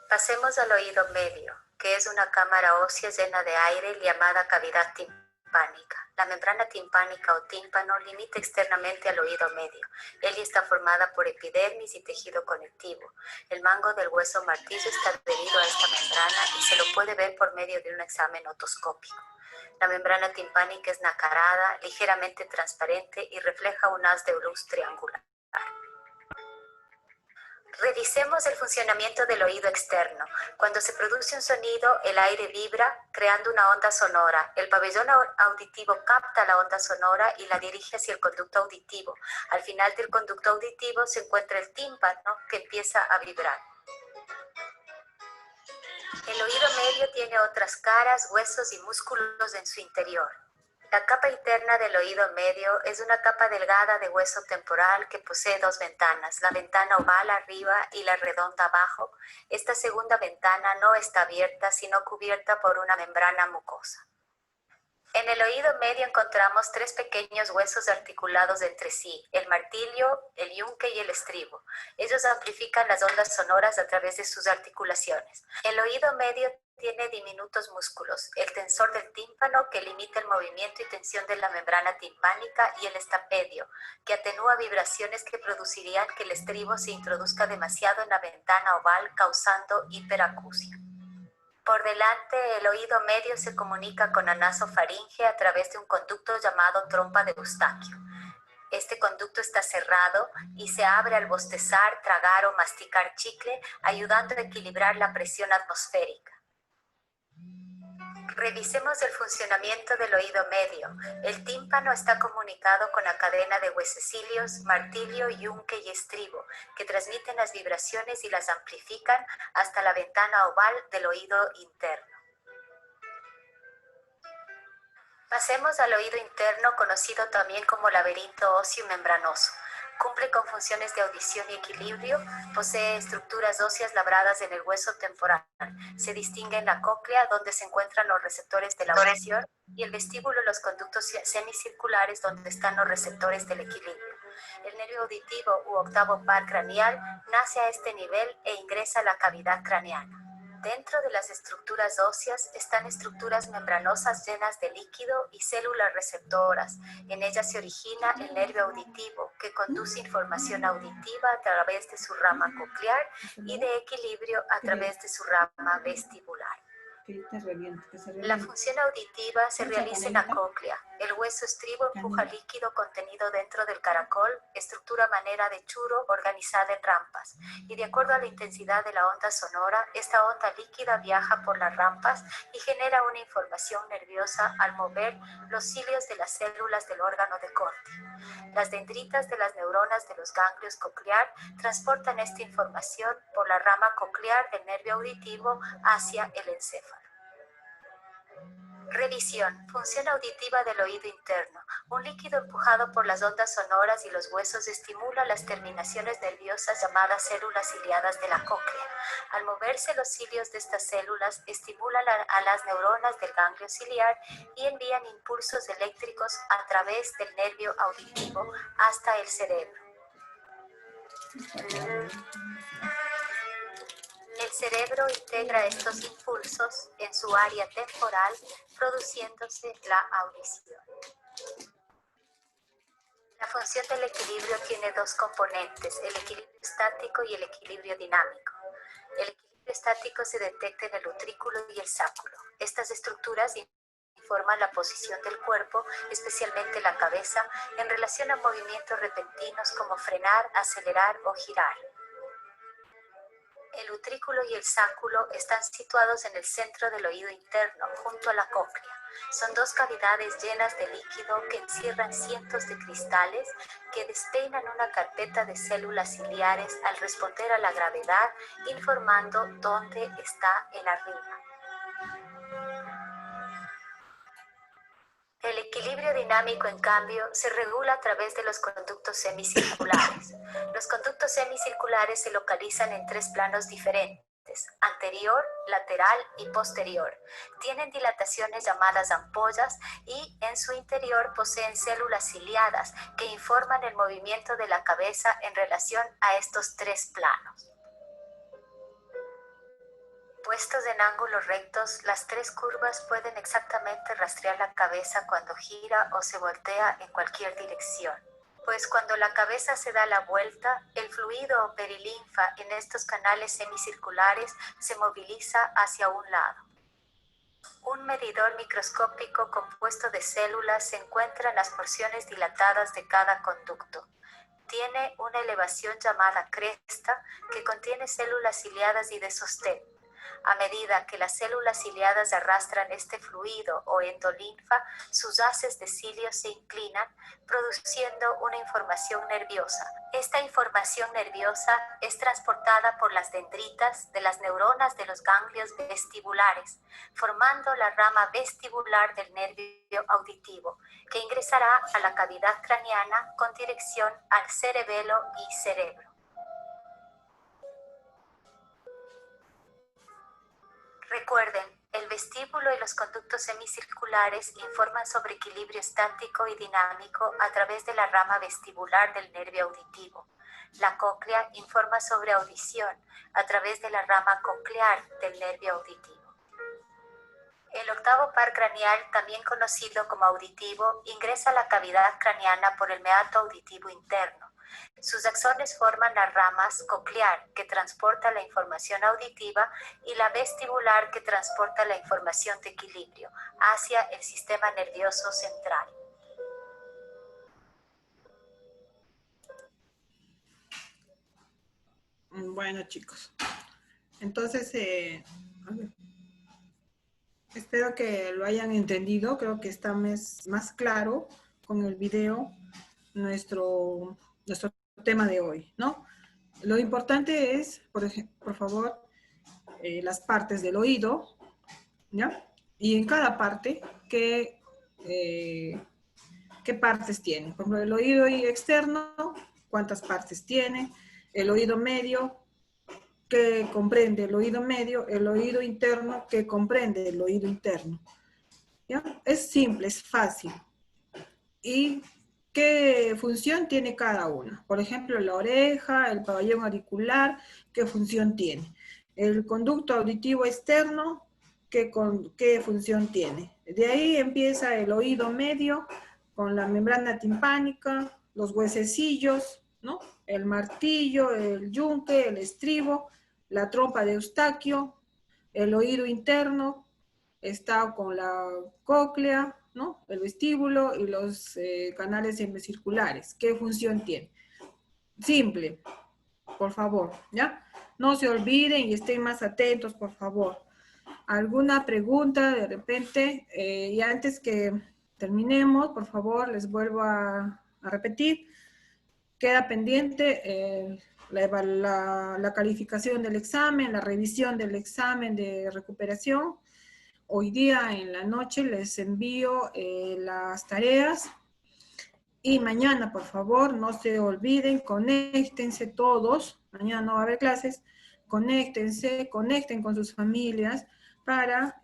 [SPEAKER 9] Pasemos al oído medio, que es una cámara ósea llena de aire llamada cavidad timpánica. La membrana timpánica o tímpano limita externamente al oído medio. Ella está formada por epidermis y tejido conectivo. El mango del hueso martillo está adherido a esta membrana y se lo puede ver por medio de un examen otoscópico. La membrana timpánica es nacarada, ligeramente transparente y refleja un haz de luz triangular. Revisemos el funcionamiento del oído externo. Cuando se produce un sonido, el aire vibra, creando una onda sonora. El pabellón auditivo capta la onda sonora y la dirige hacia el conducto auditivo. Al final del conducto auditivo se encuentra el tímpano, que empieza a vibrar. El oído medio tiene otras caras, huesos y músculos en su interior. La capa interna del oído medio es una capa delgada de hueso temporal que posee 2 ventanas, la ventana oval arriba y la redonda abajo. Esta segunda ventana no está abierta, sino cubierta por una membrana mucosa. En el oído medio encontramos 3 pequeños huesos articulados entre sí, el martillo, el yunque y el estribo. Ellos amplifican las ondas sonoras a través de sus articulaciones. El oído medio tiene diminutos músculos, el tensor del tímpano, que limita el movimiento y tensión de la membrana timpánica, y el estapedio, que atenúa vibraciones que producirían que el estribo se introduzca demasiado en la ventana oval, causando hiperacusia. Por delante, el oído medio se comunica con la nasofaringe a través de un conducto llamado trompa de Eustaquio. Este conducto está cerrado y se abre al bostezar, tragar o masticar chicle, ayudando a equilibrar la presión atmosférica. Revisemos el funcionamiento del oído medio. El tímpano está comunicado con la cadena de huesecilios, martillo, yunque y estribo, que transmiten las vibraciones y las amplifican hasta la ventana oval del oído interno. Pasemos al oído interno, conocido también como laberinto óseo membranoso. Cumple con funciones de audición y equilibrio, posee estructuras óseas labradas en el hueso temporal. Se distingue en la cóclea, donde se encuentran los receptores de la audición, y el vestíbulo, los conductos semicirculares, donde están los receptores del equilibrio. El nervio auditivo u octavo par craneal nace a este nivel e ingresa a la cavidad craneana. Dentro de las estructuras óseas están estructuras membranosas llenas de líquido y células receptoras. En ellas se origina el nervio auditivo, que conduce información auditiva a través de su rama coclear y de equilibrio a través de su rama vestibular. La función auditiva se realiza en la cóclea. El hueso estribo empuja líquido contenido dentro del caracol, estructura a manera de churro organizada en rampas. Y de acuerdo a la intensidad de la onda sonora, esta onda líquida viaja por las rampas y genera una información nerviosa al mover los cilios de las células del órgano de Conti. Las dendritas de las neuronas de los ganglios coclear transportan esta información por la rama coclear del nervio auditivo hacia el encéfalo. Revisión. Función auditiva del oído interno. Un líquido empujado por las ondas sonoras y los huesos estimula las terminaciones nerviosas llamadas células ciliadas de la cóclea. Al moverse los cilios de estas células, estimulan a las neuronas del ganglio ciliar y envían impulsos eléctricos a través del nervio auditivo hasta el cerebro. El cerebro integra estos impulsos en su área temporal, produciéndose la audición. La función del equilibrio tiene dos componentes, el equilibrio estático y el equilibrio dinámico. El equilibrio estático se detecta en el utrículo y el sáculo. Estas estructuras informan la posición del cuerpo, especialmente la cabeza, en relación a movimientos repentinos como frenar, acelerar o girar. El utrículo y el sáculo están situados en el centro del oído interno, junto a la cóclea. Son dos cavidades llenas de líquido que encierran cientos de cristales que despeinan una carpeta de células ciliares al responder a la gravedad, informando dónde está el arriba. El equilibrio dinámico, en cambio, se regula a través de los conductos semicirculares. Los conductos semicirculares se localizan en tres planos diferentes: anterior, lateral y posterior. Tienen dilataciones llamadas ampollas y en su interior poseen células ciliadas que informan el movimiento de la cabeza en relación a estos tres planos. Puestos en ángulos rectos, las tres curvas pueden exactamente rastrear la cabeza cuando gira o se voltea en cualquier dirección. Pues cuando la cabeza se da la vuelta, el fluido o perilinfa en estos canales semicirculares se moviliza hacia un lado. Un medidor microscópico compuesto de células se encuentra en las porciones dilatadas de cada conducto. Tiene una elevación llamada cresta que contiene células ciliadas y de sostén. A medida que las células ciliadas arrastran este fluido o endolinfa, sus haces de cilio se inclinan, produciendo una información nerviosa. Esta información nerviosa es transportada por las dendritas de las neuronas de los ganglios vestibulares, formando la rama vestibular del nervio auditivo, que ingresará a la cavidad craneana con dirección al cerebelo y cerebro. Recuerden, el vestíbulo y los conductos semicirculares informan sobre equilibrio estático y dinámico a través de la rama vestibular del nervio auditivo. La cóclea informa sobre audición a través de la rama coclear del nervio auditivo. El octavo par craneal, también conocido como auditivo, ingresa a la cavidad craneana por el meato auditivo interno. Sus axones forman las ramas coclear, que transporta la información auditiva, y la vestibular, que transporta la información de equilibrio hacia el sistema nervioso central.
[SPEAKER 1] Bueno, chicos, entonces a ver. Espero que lo hayan entendido. Creo que está más claro con el video nuestro tema de hoy, ¿no? Lo importante es, por favor, las partes del oído, ¿ya? Y en cada parte, ¿qué partes tiene? Por ejemplo, el oído externo, ¿cuántas partes tiene? El oído medio, ¿qué comprende el oído medio? El oído interno, ¿qué comprende el oído interno? ¿Ya? Es simple, es fácil. Y ¿qué función tiene cada una? Por ejemplo, la oreja, el pabellón auricular, ¿qué función tiene? El conducto auditivo externo, ¿qué función tiene? De ahí empieza el oído medio, con la membrana timpánica, los huesecillos, ¿no? El martillo, el yunque, el estribo, la trompa de Eustaquio, el oído interno, está con la cóclea, ¿no? El vestíbulo y los canales semicirculares. ¿Qué función tiene? Simple, por favor, ¿ya? No se olviden y estén más atentos, por favor. ¿Alguna pregunta de repente? Y antes que terminemos, por favor, les vuelvo a repetir. Queda pendiente la calificación del examen, la revisión del examen de recuperación. Hoy día en la noche les envío las tareas. Y mañana, por favor, no se olviden, conéctense todos. Mañana no va a haber clases. Conéctense, conecten con sus familias para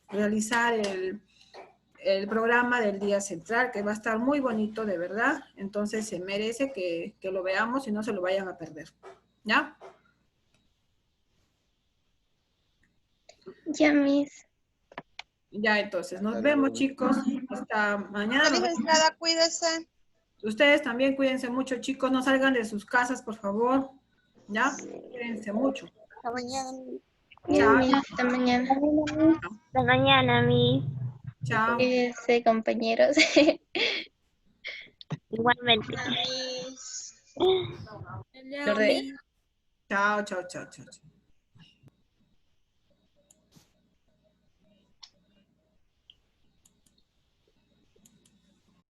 [SPEAKER 1] realizar el programa del día central, que va a estar muy bonito, de verdad. Entonces se merece que lo veamos y no se lo vayan a perder. ¿Ya?
[SPEAKER 8] Ya, Miss.
[SPEAKER 1] Ya, entonces, nos vemos, chicos. Hasta mañana.
[SPEAKER 2] Licenciada, cuídese.
[SPEAKER 1] Ustedes también cuídense mucho, chicos. No salgan de sus casas, por favor. ¿Ya? Cuídense mucho.
[SPEAKER 8] Hasta mañana.
[SPEAKER 1] Chao.
[SPEAKER 6] Hasta mañana.
[SPEAKER 8] Hasta mañana, Miss.
[SPEAKER 1] Chao.
[SPEAKER 6] Cuídense, compañeros.
[SPEAKER 8] Igualmente.
[SPEAKER 1] Chao, chao, chao, chao.